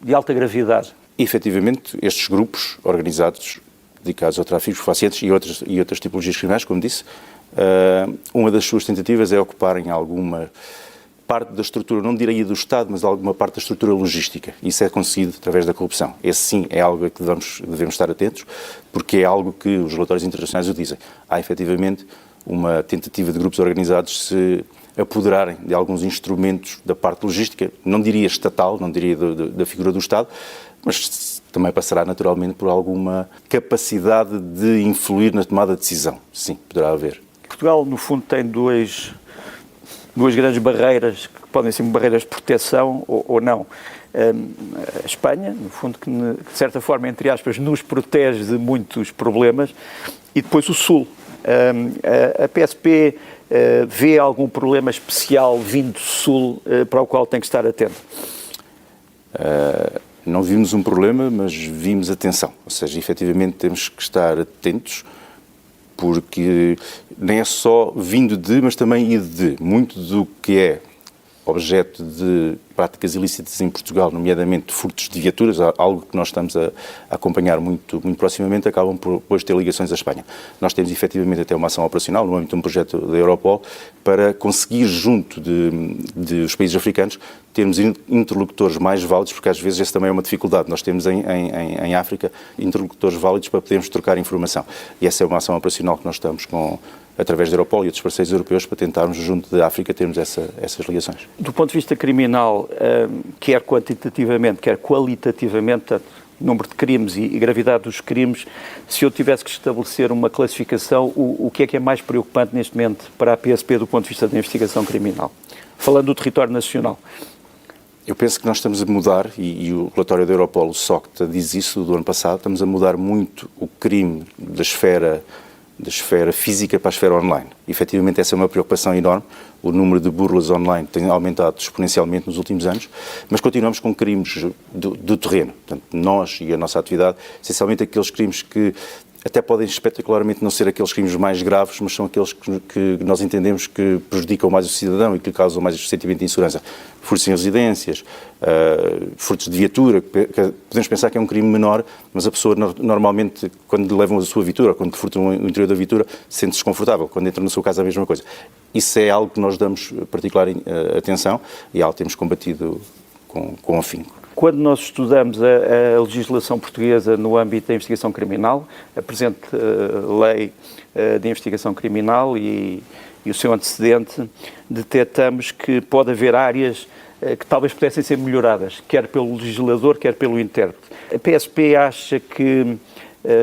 de alta gravidade. Efetivamente, estes grupos organizados, dedicados ao tráfico de estupefacientes e outras tipologias criminais, como disse, uma das suas tentativas é ocuparem alguma parte da estrutura, não diria do Estado, mas alguma parte da estrutura logística. Isso é conseguido através da corrupção. Esse sim é algo a que devemos estar atentos, porque é algo que os relatórios internacionais o dizem. Há efetivamente uma tentativa de grupos organizados se apoderarem de alguns instrumentos da parte logística, não diria estatal, não diria da figura do Estado, mas também passará naturalmente por alguma capacidade de influir na tomada de decisão. Sim, poderá haver. Portugal, no fundo, tem duas grandes barreiras, que podem ser barreiras de proteção ou não. A Espanha, no fundo, que de certa forma, entre aspas, nos protege de muitos problemas, e depois o Sul. A PSP vê algum problema especial vindo do Sul para o qual tem que estar atento? Não vimos um problema, mas vimos atenção. Ou seja, efetivamente temos que estar atentos, porque nem é só vindo de, mas também ido de. Muito do que é objeto de práticas ilícitas em Portugal, nomeadamente furtos de viaturas, algo que nós estamos a acompanhar muito proximamente, acabam por depois ter ligações à Espanha. Nós temos efetivamente até uma ação operacional no âmbito de um projeto da Europol para conseguir, junto dos países africanos, termos interlocutores mais válidos, porque às vezes essa também é uma dificuldade. Nós temos em África interlocutores válidos para podermos trocar informação. E essa é uma ação operacional que nós estamos através da Europol e outros parceiros europeus, para tentarmos, junto da África, termos essas ligações. Do ponto de vista criminal, quer quantitativamente, quer qualitativamente, portanto, número de crimes e gravidade dos crimes, se eu tivesse que estabelecer uma classificação, o que é mais preocupante neste momento para a PSP do ponto de vista da investigação criminal? Falando do território nacional. Eu penso que nós estamos a mudar, e o relatório da Europol, o SOCTA, diz isso do ano passado, estamos a mudar muito o crime da esfera física para a esfera online. Efetivamente, essa é uma preocupação enorme. O número de burlas online tem aumentado exponencialmente nos últimos anos, mas continuamos com crimes do terreno. Portanto, nós e a nossa atividade, essencialmente aqueles crimes que até podem espetacularmente não ser aqueles crimes mais graves, mas são aqueles que nós entendemos que prejudicam mais o cidadão e que lhe causam mais o sentimento de insegurança. Furtos em residências, furtos de viatura, podemos pensar que é um crime menor, mas a pessoa normalmente, quando lhe levam a sua viatura, quando furtam o interior da viatura, sente-se desconfortável. Quando entra na sua casa, a mesma coisa. Isso é algo que nós damos particular atenção e é algo que temos combatido com afinco. Quando nós estudamos a legislação portuguesa no âmbito da investigação criminal, a presente lei de investigação criminal e o seu antecedente, detectamos que pode haver áreas que talvez pudessem ser melhoradas, quer pelo legislador, quer pelo intérprete. A PSP acha que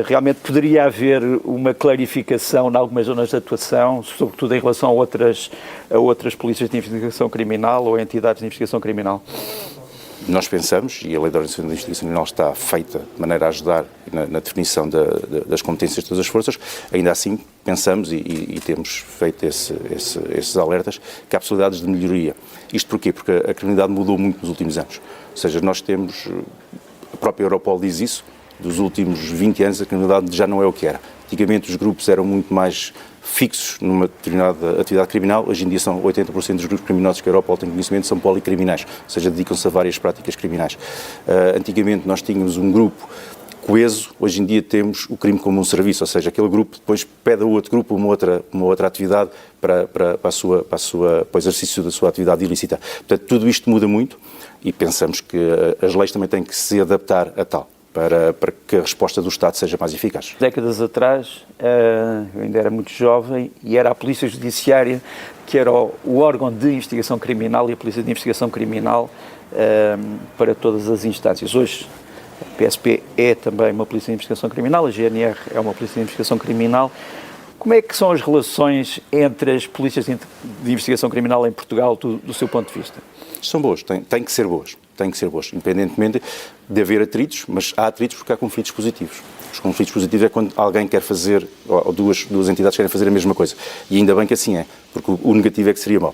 realmente poderia haver uma clarificação em algumas zonas de atuação, sobretudo em relação a outras polícias de investigação criminal ou entidades de investigação criminal? Nós pensamos, e a Lei de Organização da Investigação Criminal está feita de maneira a ajudar na definição das competências de todas as forças, ainda assim pensamos e temos feito esses alertas que há possibilidades de melhoria. Isto porquê? Porque a criminalidade mudou muito nos últimos anos. Ou seja, nós temos, a própria Europol diz isso, dos últimos 20 anos a criminalidade já não é o que era. Antigamente os grupos eram muito mais fixos numa determinada atividade criminal, hoje em dia são 80% dos grupos criminosos que a Europol tem conhecimento são policriminais, ou seja, dedicam-se a várias práticas criminais. Antigamente nós tínhamos um grupo coeso, hoje em dia temos o crime como um serviço, ou seja, aquele grupo depois pede a outro grupo uma outra atividade para o exercício da sua atividade ilícita. Portanto, tudo isto muda muito e pensamos que as leis também têm que se adaptar a tal. Para que a resposta do Estado seja mais eficaz. Décadas atrás, eu ainda era muito jovem e era a Polícia Judiciária que era o órgão de investigação criminal e a Polícia de Investigação Criminal para todas as instâncias. Hoje, a PSP é também uma Polícia de Investigação Criminal, a GNR é uma Polícia de Investigação Criminal. Como é que são as relações entre as polícias de investigação criminal em Portugal, do seu ponto de vista? São boas, têm que ser boas. Têm que ser boas, independentemente de haver atritos, mas há atritos porque há conflitos positivos. Os conflitos positivos é quando alguém quer fazer, ou duas entidades querem fazer a mesma coisa. E ainda bem que assim é, porque o negativo é que seria mau.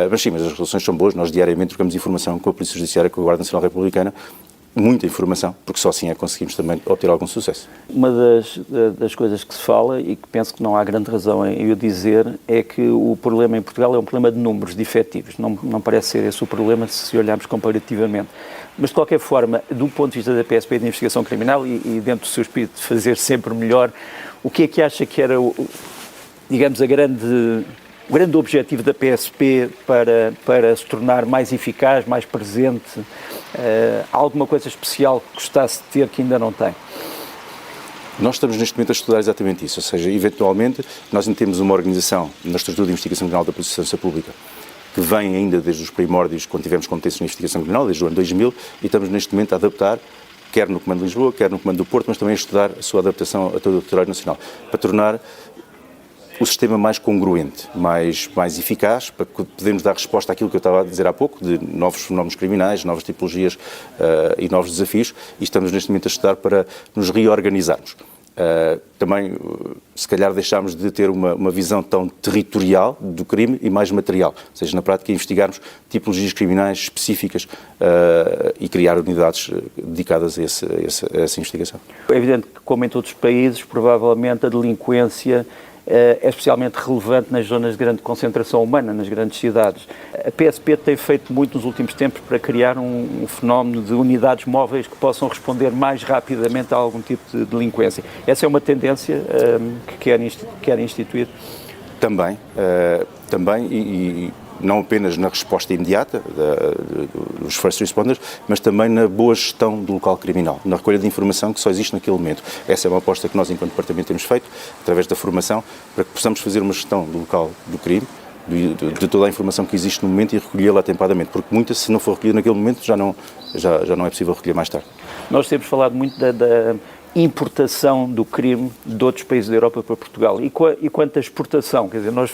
Mas sim, mas as relações são boas, nós diariamente trocamos informação com a Polícia Judiciária, com a Guarda Nacional Republicana, muita informação, porque só assim é que conseguimos também obter algum sucesso. Uma das coisas que se fala, e que penso que não há grande razão em o dizer, é que o problema em Portugal é um problema de números, de efetivos. Não parece ser esse o problema se olharmos comparativamente. Mas, de qualquer forma, do ponto de vista da PSP de investigação criminal e dentro do seu espírito de fazer sempre melhor, o que é que acha que era, digamos, o grande objetivo da PSP para se tornar mais eficaz, mais presente? Alguma coisa especial que gostasse de ter que ainda não tem? Nós estamos neste momento a estudar exatamente isso, ou seja, eventualmente nós ainda temos uma organização na estrutura de investigação criminal da Polícia de Segurança Pública que vem ainda desde os primórdios, quando tivemos competências na investigação criminal, desde o ano 2000, e estamos neste momento a adaptar, quer no Comando de Lisboa, quer no Comando do Porto, mas também a estudar a sua adaptação a todo o território nacional, para tornar o sistema mais congruente, mais eficaz, para podermos dar resposta àquilo que eu estava a dizer há pouco, de novos fenómenos criminais, novas tipologias e novos desafios, e estamos neste momento a estudar para nos reorganizarmos. Também, se calhar, deixámos de ter uma visão tão territorial do crime e mais material, ou seja, na prática, investigarmos tipologias criminais específicas e criar unidades dedicadas a essa investigação. É evidente que, como em todos os países, provavelmente a delinquência é especialmente relevante nas zonas de grande concentração humana, nas grandes cidades. A PSP tem feito muito nos últimos tempos para criar um fenómeno de unidades móveis que possam responder mais rapidamente a algum tipo de delinquência. Essa é uma tendência que querem instituir? Também, e não apenas na resposta imediata dos first responders, mas também na boa gestão do local criminal, na recolha de informação que só existe naquele momento. Essa é uma aposta que nós, enquanto Departamento, temos feito, através da formação, para que possamos fazer uma gestão do local do crime, de toda a informação que existe no momento e recolhê-la atempadamente, porque muita, se não for recolhida naquele momento, já não é possível recolher mais tarde. Nós temos falado muito da importação do crime de outros países da Europa para Portugal. E quanto à exportação? Quer dizer, nós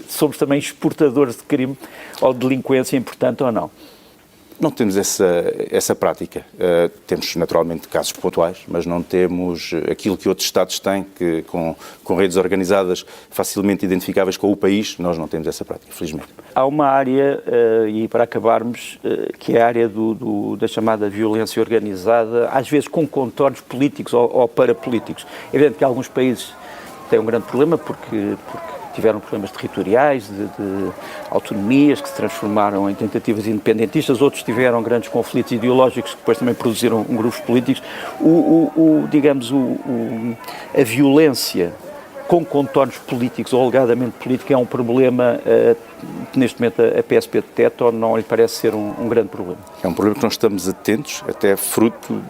somos também exportadores de crime ou de delinquência, importante ou não? Não temos essa prática. Temos, naturalmente, casos pontuais, mas não temos aquilo que outros Estados têm, que com redes organizadas facilmente identificáveis com o país. Nós não temos essa prática, felizmente. Há uma área, e para acabarmos, que é a área da chamada violência organizada, às vezes com contornos políticos ou parapolíticos. É evidente que alguns países têm um grande problema porque tiveram problemas territoriais, de autonomias que se transformaram em tentativas independentistas, outros tiveram grandes conflitos ideológicos que depois também produziram grupos políticos. A violência com contornos políticos ou alegadamente político é um problema que neste momento a PSP detecta ou não lhe parece ser um grande problema? É um problema que nós estamos atentos, até fruto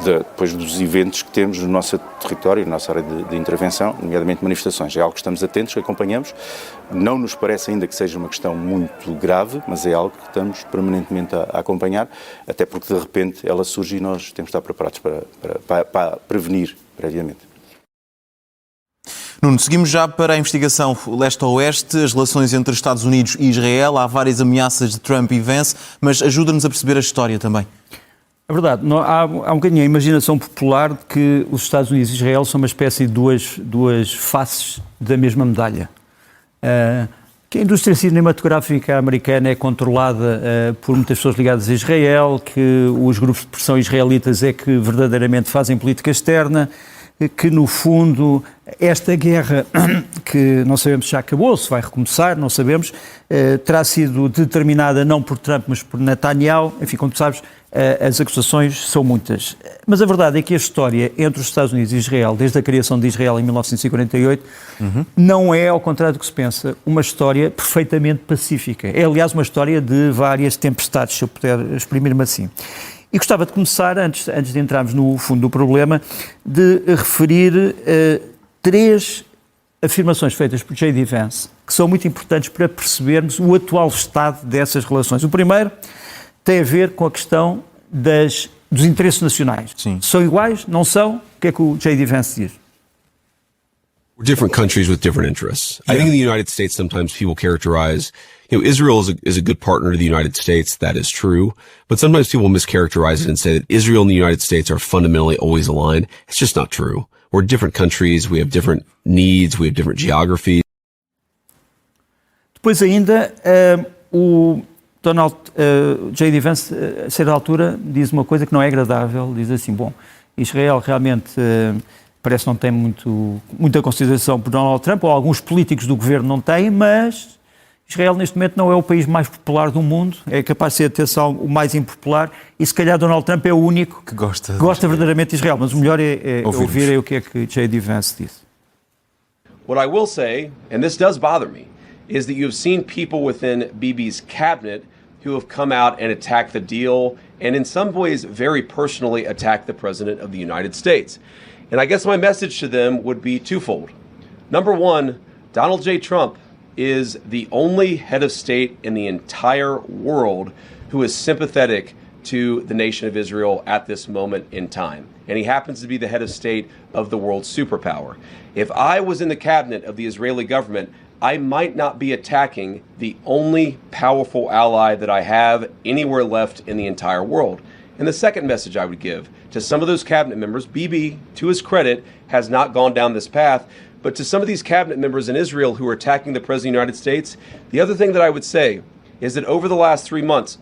depois dos eventos que temos no nosso território, na nossa área de intervenção, nomeadamente manifestações. É algo que estamos atentos, que acompanhamos. Não nos parece ainda que seja uma questão muito grave, mas é algo que estamos permanentemente a acompanhar, até porque de repente ela surge e nós temos de estar preparados para prevenir previamente. Nuno, seguimos já para a investigação leste-oeste, as relações entre Estados Unidos e Israel. Há várias ameaças de Trump e Vance, mas ajuda-nos a perceber a história também. É verdade, há um bocadinho a imaginação popular de que os Estados Unidos e Israel são uma espécie de duas faces da mesma medalha. Que a indústria cinematográfica americana é controlada por muitas pessoas ligadas a Israel, que os grupos de pressão israelitas é que verdadeiramente fazem política externa, que no fundo esta guerra, que não sabemos se já acabou, se vai recomeçar, não sabemos, terá sido determinada não por Trump, mas por Netanyahu. Enfim, como tu sabes, as acusações são muitas. Mas a verdade é que a história entre os Estados Unidos e Israel, desde a criação de Israel em 1948, não é, ao contrário do que se pensa, uma história perfeitamente pacífica. É, aliás, uma história de várias tempestades, se eu puder exprimir-me assim. E gostava de começar, antes de entrarmos no fundo do problema, de referir 3 afirmações feitas por J.D. Vance, que são muito importantes para percebermos o atual estado dessas relações. O primeiro tem a ver com a questão dos interesses nacionais. Sim. São iguais? Não são? O que é que o J.D. Vance diz? We're different countries with different interests. I think in the United States, sometimes people characterize, Israel is a good partner to the United States. That is true. But sometimes people mischaracterize it and say that Israel and the United States are fundamentally always aligned. It's just not true. We're different countries. We have different needs. We have different geographies. Depois ainda, o J.D. Vance, a certa altura, diz uma coisa que não é agradável. Diz assim, bom, Israel realmente parece que não tem muita consideração por Donald Trump, ou alguns políticos do governo não têm, mas Israel neste momento não é o país mais popular do mundo, é capaz de ser, atenção, o mais impopular, e se calhar Donald Trump é o único que gosta verdadeiramente de Israel, mas o melhor é ouvir o que é que J.D. Vance disse. What I will say, and this does bother me, is that you've seen people within Bibi's cabinet who have come out and attacked the deal, and in some ways very personally attacked the President of the United States. And I guess my message to them would be twofold. Number one, Donald J. Trump is the only head of state in the entire world who is sympathetic to the nation of Israel at this moment in time. And he happens to be the head of state of the world superpower. If I was in the cabinet of the Israeli government, I might not be attacking the only powerful ally that I have anywhere left in the entire world. And the second message I would give to some of those cabinet members, Bibi, to his credit, has not gone down this path, but to some of these cabinet members in Israel who are attacking the President of the United States, the other thing that I would say is that over the last 3 months,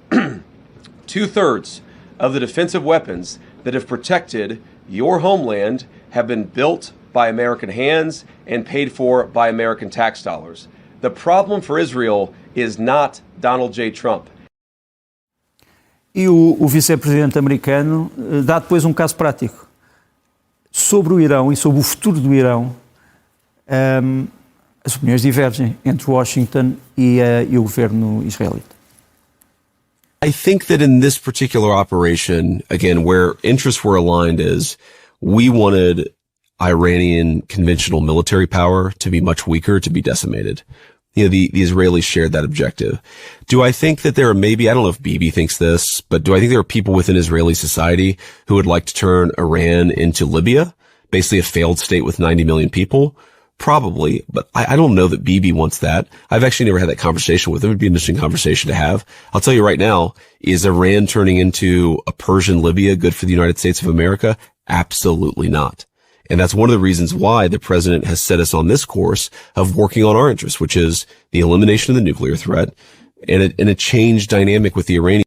2/3 of the defensive weapons that have protected your homeland have been built by American hands and paid for by American tax dollars. The problem for Israel is not Donald J. Trump. E o vice-presidente americano dá depois um caso prático sobre o Irão e sobre o futuro do Irão. As opiniões divergem entre Washington e o governo israelita. I think that in this particular operation, again, where interests were aligned is we wanted Iranian conventional military power to be much weaker, to be decimated. The Israelis shared that objective. Do I think that there are maybe, I don't know if Bibi thinks this, but do I think there are people within Israeli society who would like to turn Iran into Libya, basically a failed state with 90 million people? Probably, but I don't know that Bibi wants that. I've actually never had that conversation with him. It'd be an interesting conversation to have. I'll tell you right now, is Iran turning into a Persian Libya good for the United States of America? Absolutely not. And that's one of the reasons why the president has set us on this course of working on our interests, which is the elimination of the nuclear threat and a changed dynamic with the Iranians.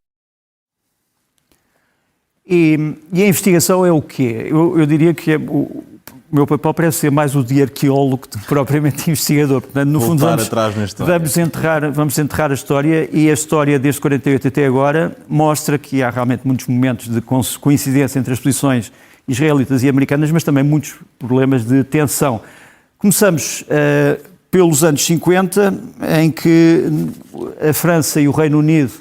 E a investigação é o quê? Eu diria que o meu papel parece ser mais o de arqueólogo do que propriamente investigador. Portanto, no fundo, vamos enterrar a história, e a história desde 48 até agora mostra que há realmente muitos momentos de coincidência entre as posições israelitas e americanas, mas também muitos problemas de tensão. Começamos pelos anos 50, em que a França e o Reino Unido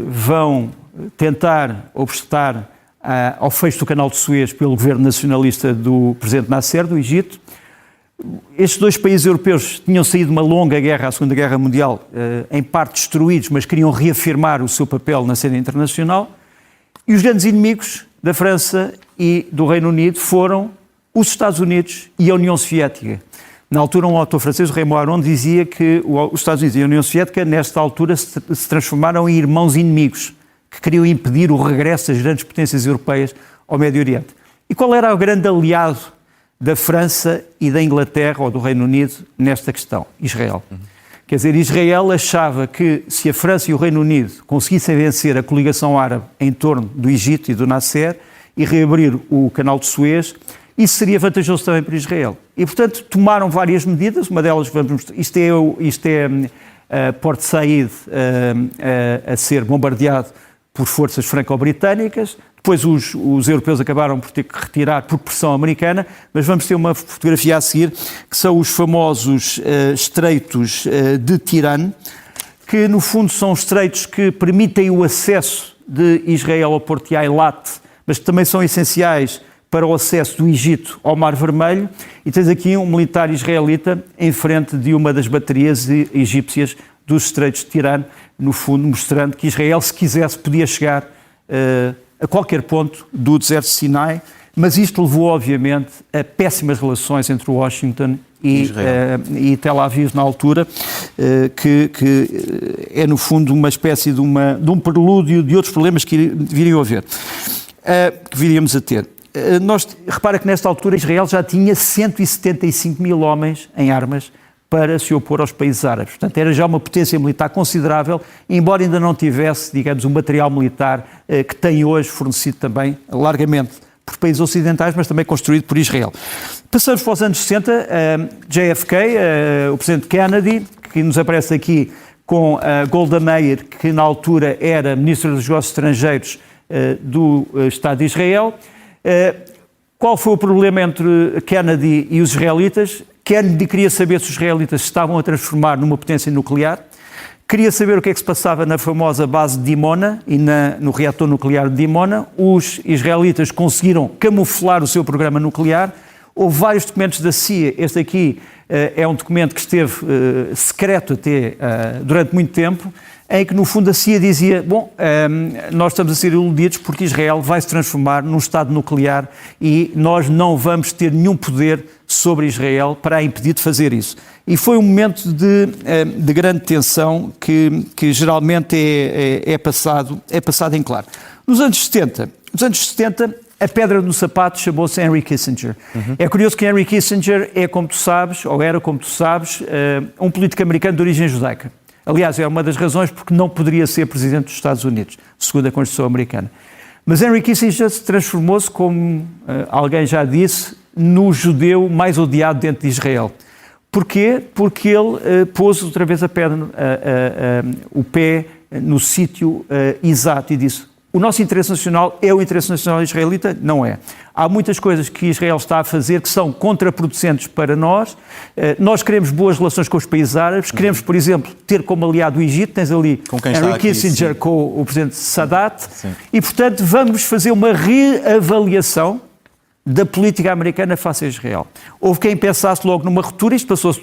vão tentar obstar ao fecho do Canal de Suez pelo governo nacionalista do presidente Nasser, do Egito. Estes dois países europeus tinham saído de uma longa guerra, a Segunda Guerra Mundial, em parte destruídos, mas queriam reafirmar o seu papel na cena internacional. E os grandes inimigos da França e do Reino Unido foram os Estados Unidos e a União Soviética. Na altura, um autor francês, o Raymond Aron, dizia que os Estados Unidos e a União Soviética, nesta altura, se transformaram em irmãos inimigos, que queriam impedir o regresso das grandes potências europeias ao Médio Oriente. E qual era o grande aliado da França e da Inglaterra, ou do Reino Unido, nesta questão? Israel. Quer dizer, Israel achava que se a França e o Reino Unido conseguissem vencer a coligação árabe em torno do Egito e do Nasser e reabrir o canal de Suez, isso seria vantajoso também para Israel. E, portanto, tomaram várias medidas, uma delas, isto é Port Said a ser bombardeado por forças franco-britânicas, depois os europeus acabaram por ter que retirar por pressão americana, mas vamos ter uma fotografia a seguir, que são os famosos estreitos de Tirano, que no fundo são estreitos que permitem o acesso de Israel ao Porto de Eilat, mas que também são essenciais para o acesso do Egito ao Mar Vermelho, e tens aqui um militar israelita em frente de uma das baterias egípcias dos estreitos de Tirano, no fundo mostrando que Israel, se quisesse, podia chegar a qualquer ponto do deserto de Sinai, mas isto levou, obviamente, a péssimas relações entre Washington e Tel Aviv na altura, que é, no fundo, uma espécie de um prelúdio de outros problemas que viriam a haver, que viríamos a ter. Repara que nesta altura Israel já tinha 175 mil homens em armas para se opor aos países árabes. Portanto, era já uma potência militar considerável, embora ainda não tivesse, digamos, um material militar que tem hoje, fornecido também largamente por países ocidentais, mas também construído por Israel. Passamos para os anos 60, JFK, o presidente Kennedy, que nos aparece aqui com Golda Meir, que na altura era ministro dos Negócios Estrangeiros do Estado de Israel. Qual foi o problema entre Kennedy e os israelitas? Kennedy queria saber se os israelitas se estavam a transformar numa potência nuclear, queria saber o que é que se passava na famosa base de Dimona e no reator nuclear de Dimona. Os israelitas conseguiram camuflar o seu programa nuclear. Houve vários documentos da CIA. Este aqui é um documento que esteve secreto até durante muito tempo, em que, no fundo, a CIA dizia, nós estamos a ser iludidos porque Israel vai se transformar num Estado nuclear e nós não vamos ter nenhum poder sobre Israel para a impedir de fazer isso. E foi um momento de grande tensão que geralmente é passado em claro. Nos anos 70, a pedra no sapato chamou-se Henry Kissinger. É curioso que Henry Kissinger era, como tu sabes, um político americano de origem judaica. Aliás, é uma das razões porque não poderia ser presidente dos Estados Unidos, segundo a Constituição americana. Mas Henry Kissinger se transformou-se, como alguém já disse, no judeu mais odiado dentro de Israel. Porquê? Porque ele pôs outra vez o pé no sítio exato e disse: o nosso interesse nacional é o interesse nacional israelita? Não é. Há muitas coisas que Israel está a fazer que são contraproducentes para nós. Nós queremos boas relações com os países árabes. Queremos, por exemplo, ter como aliado o Egito. Tens ali Henry Kissinger com o presidente Sadat. Sim. E, portanto, vamos fazer uma reavaliação da política americana face a Israel. Houve quem pensasse logo numa ruptura. Isto passou-se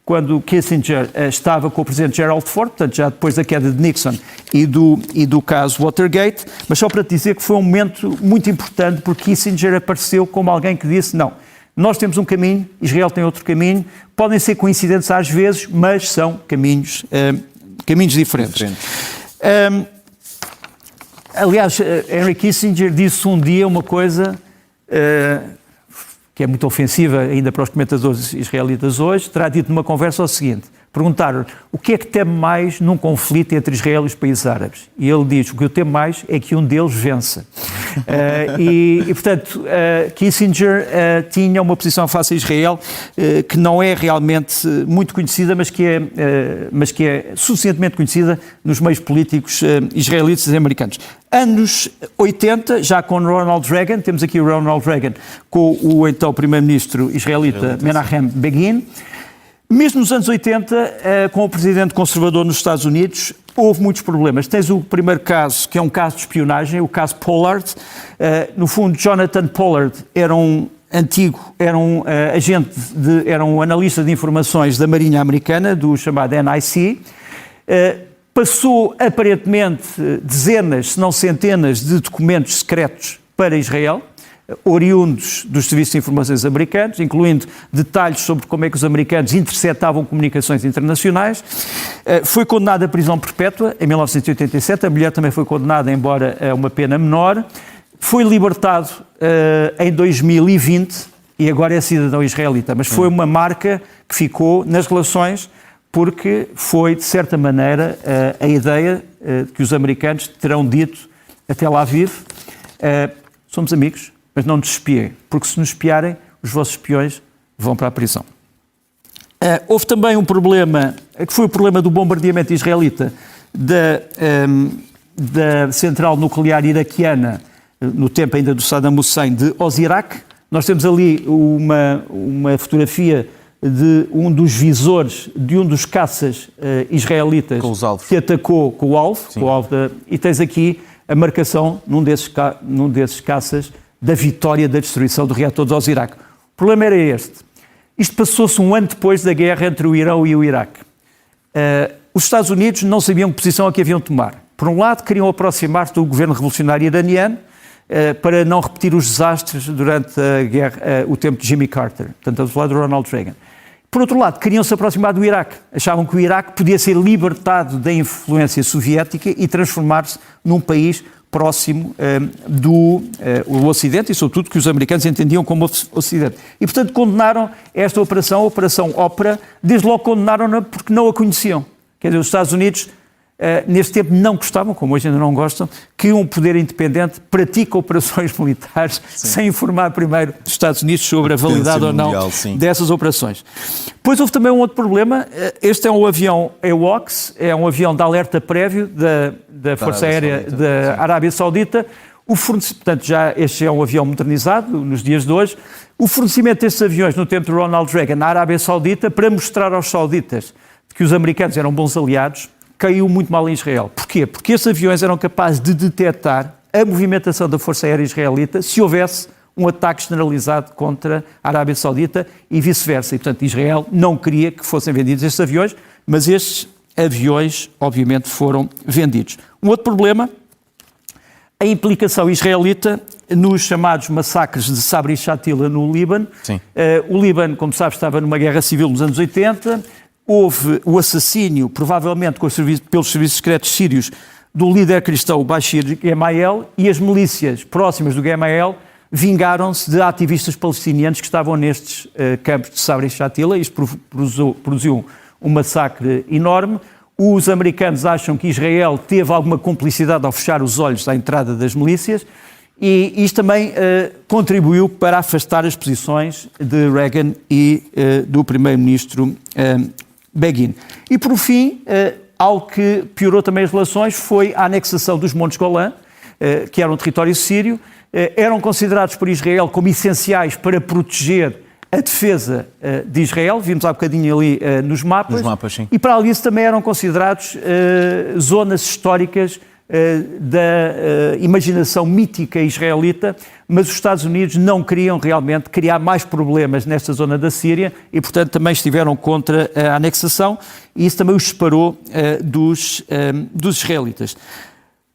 quando Kissinger estava com o presidente Gerald Ford, portanto já depois da queda de Nixon e do caso Watergate, mas só para te dizer que foi um momento muito importante, porque Kissinger apareceu como alguém que disse: não, nós temos um caminho, Israel tem outro caminho, podem ser coincidentes às vezes, mas são caminhos diferentes. Aliás, Henry Kissinger disse um dia uma coisa que é muito ofensiva ainda para os comentadores israelitas hoje. Terá dito numa conversa o seguinte: perguntaram o que é que teme mais num conflito entre Israel e os países árabes. E ele diz: o que eu temo mais é que um deles vença. Portanto, Kissinger tinha uma posição face a Israel que não é realmente muito conhecida, mas que é suficientemente conhecida nos meios políticos israelitas e americanos. Anos 80, já com Ronald Reagan, temos aqui o Ronald Reagan com o então primeiro-ministro israelita Menachem Begin. Mesmo nos anos 80, com o presidente conservador nos Estados Unidos, houve muitos problemas. Tens o primeiro caso, que é um caso de espionagem, o caso Pollard. No fundo, Jonathan Pollard era um era um analista de informações da Marinha Americana, do chamado NIC. Passou, aparentemente, dezenas, se não centenas, de documentos secretos para Israel. oriundos dos serviços de informações americanos, incluindo detalhes sobre como é que os americanos interceptavam comunicações internacionais. Foi condenado à prisão perpétua em 1987, a mulher também foi condenada, embora a uma pena menor. Foi libertado em 2020 e agora é cidadão israelita, mas foi uma marca que ficou nas relações porque foi, de certa maneira, a ideia que os americanos terão dito a Tel Aviv: somos amigos, mas não nos espiem, porque se nos espiarem, os vossos espiões vão para a prisão. Houve também um problema, que foi o problema do bombardeamento israelita da central nuclear iraquiana, no tempo ainda do Saddam Hussein, de Osirak. Nós temos ali uma fotografia de um dos visores de um dos caças israelitas que atacou com o alvo, e tens aqui a marcação num desses caças da vitória da destruição do reator de Osirak. O problema era este. Isto passou-se um ano depois da guerra entre o Irão e o Iraque. Os Estados Unidos não sabiam que posição é que haviam de tomar. Por um lado, queriam aproximar-se do governo revolucionário iraniano para não repetir os desastres durante a guerra, o tempo de Jimmy Carter, portanto, a falar de Ronald Reagan. Por outro lado, queriam se aproximar do Iraque. Achavam que o Iraque podia ser libertado da influência soviética e transformar-se num país próximo do Ocidente e, sobretudo, que os americanos entendiam como Ocidente. E, portanto, condenaram esta operação, a Operação Ópera, desde logo condenaram-na porque não a conheciam. Quer dizer, os Estados Unidos, neste tempo, não gostavam, como hoje ainda não gostam, que um poder independente pratique operações militares sem informar primeiro os Estados Unidos sobre a validade ou não dessas operações. Depois houve também um outro problema. Este é um avião AWACS, é um avião de alerta prévio da Força Aérea da Arábia Saudita. Portanto, este é um avião modernizado nos dias de hoje. O fornecimento destes aviões no tempo de Ronald Reagan na Arábia Saudita, para mostrar aos sauditas que os americanos eram bons aliados, caiu muito mal em Israel. Porquê? Porque esses aviões eram capazes de detectar a movimentação da Força Aérea Israelita se houvesse um ataque generalizado contra a Arábia Saudita e vice-versa. E, portanto, Israel não queria que fossem vendidos estes aviões, mas estes aviões, obviamente, foram vendidos. Um outro problema, a implicação israelita nos chamados massacres de Sabra e Shatila no Líbano. O Líbano, como sabes, estava numa guerra civil nos anos 80, houve o assassínio, provavelmente pelos serviços secretos sírios, do líder cristão Bashir Gemayel, e as milícias próximas do Gemayel vingaram-se de ativistas palestinianos que estavam nestes campos de Sabra e Shatila. Isto produziu um massacre enorme. Os americanos acham que Israel teve alguma cumplicidade ao fechar os olhos à entrada das milícias, e isto também contribuiu para afastar as posições de Reagan e do primeiro-ministro Begin. E, por fim, algo que piorou também as relações foi a anexação dos Montes Golã, que eram um território sírio, eram considerados por Israel como essenciais para proteger a defesa de Israel, vimos há bocadinho ali nos mapas, sim. E para além disso também eram considerados zonas históricas da imaginação mítica israelita, mas os Estados Unidos não queriam realmente criar mais problemas nesta zona da Síria e, portanto, também estiveram contra a anexação, e isso também os separou dos israelitas.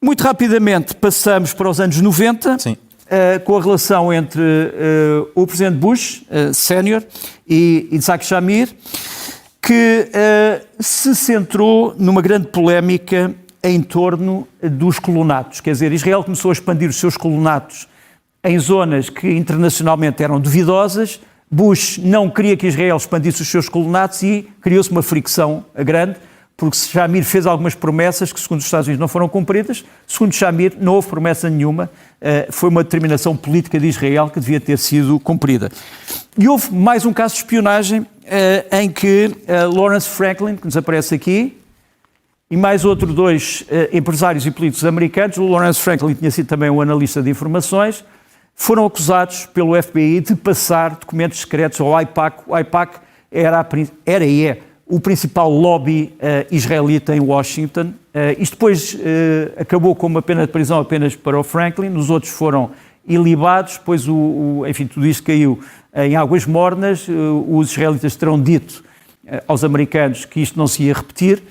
Muito rapidamente passamos para os anos 90, com a relação entre o presidente Bush, sénior, e Isaac Shamir, que se centrou numa grande polémica em torno dos colonatos. Quer dizer, Israel começou a expandir os seus colonatos em zonas que internacionalmente eram duvidosas. Bush não queria que Israel expandisse os seus colonatos e criou-se uma fricção grande, porque Shamir fez algumas promessas que, segundo os Estados Unidos, não foram cumpridas. Segundo Shamir, não houve promessa nenhuma. Foi uma determinação política de Israel que devia ter sido cumprida. E houve mais um caso de espionagem em que Lawrence Franklin, que nos aparece aqui, e mais dois empresários e políticos americanos, o Lawrence Franklin tinha sido também um analista de informações, foram acusados pelo FBI de passar documentos secretos ao AIPAC. O AIPAC era e é o principal lobby israelita em Washington. Isto depois acabou com uma pena de prisão apenas para o Franklin, os outros foram ilibados, depois enfim, tudo isto caiu em águas mornas. Os israelitas terão dito aos americanos que isto não se ia repetir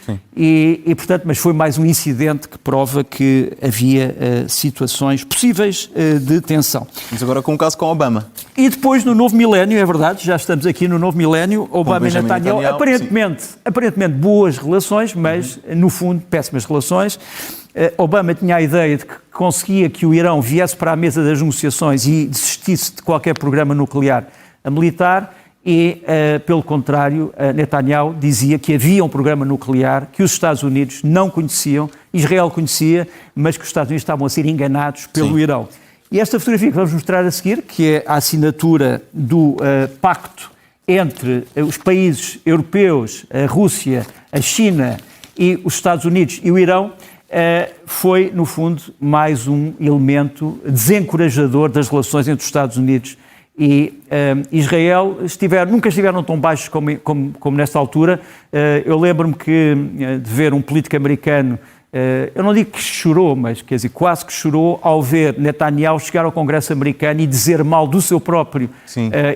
portanto, mas foi mais um incidente que prova que havia situações possíveis de tensão. Mas agora com o caso com Obama. E depois no novo milénio, é verdade, já estamos aqui no novo milénio, Obama e Netanyahu, aparentemente boas relações, mas no fundo péssimas relações. Obama tinha a ideia de que conseguia que o Irão viesse para a mesa das negociações e desistisse de qualquer programa nuclear militar e, pelo contrário, Netanyahu dizia que havia um programa nuclear que os Estados Unidos não conheciam, Israel conhecia, mas que os Estados Unidos estavam a ser enganados pelo Irão. E esta fotografia que vamos mostrar a seguir, que é a assinatura do pacto entre os países europeus, a Rússia, a China e os Estados Unidos e o Irão, foi, no fundo, mais um elemento desencorajador das relações entre os Estados Unidos e Israel. Nunca estiveram tão baixos como nesta altura. Eu lembro-me de ver um político americano, eu não digo que chorou, mas quer dizer, quase que chorou ao ver Netanyahu chegar ao Congresso americano e dizer mal do seu próprio,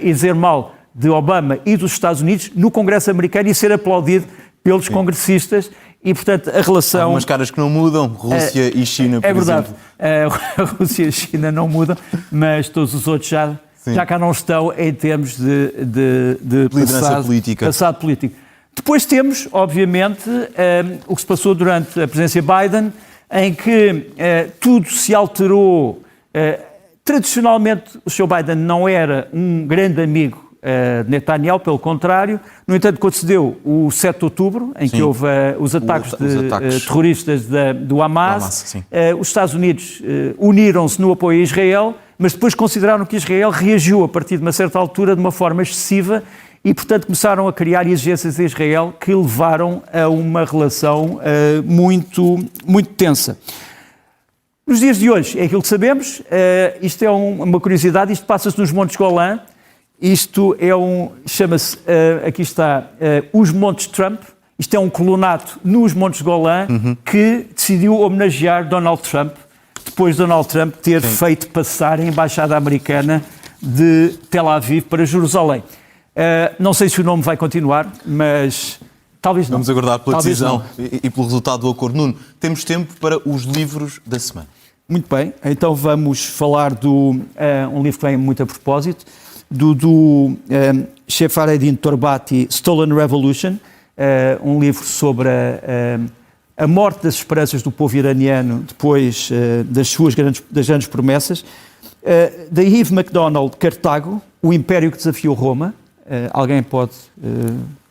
e dizer mal de Obama e dos Estados Unidos no Congresso americano e ser aplaudido pelos congressistas. E, portanto, a relação... Há algumas caras que não mudam, Rússia e China, por exemplo. É verdade, a Rússia e a China não mudam, mas todos os outros já cá não estão em termos de passado político. Depois temos, obviamente, o que se passou durante a presidência Biden, em que tudo se alterou. Tradicionalmente, o Sr. Biden não era um grande amigo de Netanyahu, pelo contrário. No entanto, quando se deu o 7 de outubro, em que houve os ataques terroristas do Hamas, os Estados Unidos uniram-se no apoio a Israel, mas depois consideraram que Israel reagiu a partir de uma certa altura de uma forma excessiva e, portanto, começaram a criar exigências a Israel que levaram a uma relação muito tensa. Nos dias de hoje, é aquilo que sabemos, isto é uma curiosidade, isto passa-se nos Montes Golã. Isto é chama-se, aqui está, os Montes Trump. Isto é um colonato nos Montes Golã que decidiu homenagear Donald Trump, depois de Donald Trump ter feito passar a embaixada americana de Tel Aviv para Jerusalém. Não sei se o nome vai continuar, mas talvez não. Vamos aguardar pela decisão e pelo resultado do acordo. Nuno, temos tempo para os livros da semana. Muito bem, então vamos falar de um livro que vem muito a propósito, do Sefardin Torbati, Stolen Revolution, um livro sobre a morte das esperanças do povo iraniano depois das grandes promessas, da Yves MacDonald, Cartago, o Império que desafiou Roma. Alguém pode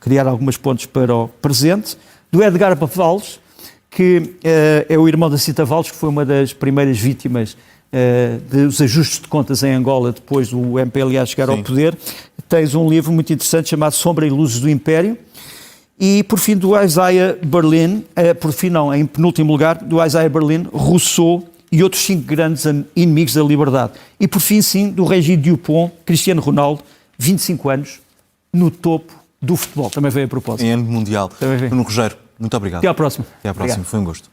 criar algumas pontes para o presente, do Edgar Valles, que é o irmão da Cita Valles, que foi uma das primeiras vítimas dos ajustes de contas em Angola depois do MPLA chegar ao poder. Tens um livro muito interessante chamado Sombra e Luzes do Império. E, por fim, do Isaiah Berlin, em penúltimo lugar, do Isaiah Berlin, Rousseau e outros 5 grandes inimigos da liberdade. E, por fim, sim, do Régis Dupont, Cristiano Ronaldo, 25 anos, no topo do futebol. Também veio a propósito. Em ano mundial. Nuno Rogério, muito obrigado. Até à próxima. Até à próxima, foi um gosto.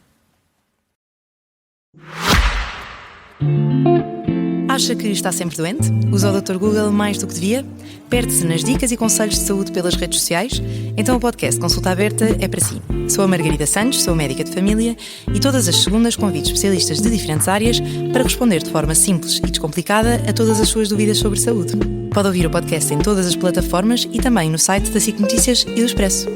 Acha que está sempre doente? Usa o Dr. Google mais do que devia? Perde-se nas dicas e conselhos de saúde pelas redes sociais? Então o podcast Consulta Aberta é para si. Sou a Margarida Santos, sou médica de família e todas as segundas convido especialistas de diferentes áreas para responder de forma simples e descomplicada a todas as suas dúvidas sobre saúde. Pode ouvir o podcast em todas as plataformas e também no site da SIC Notícias e do Expresso.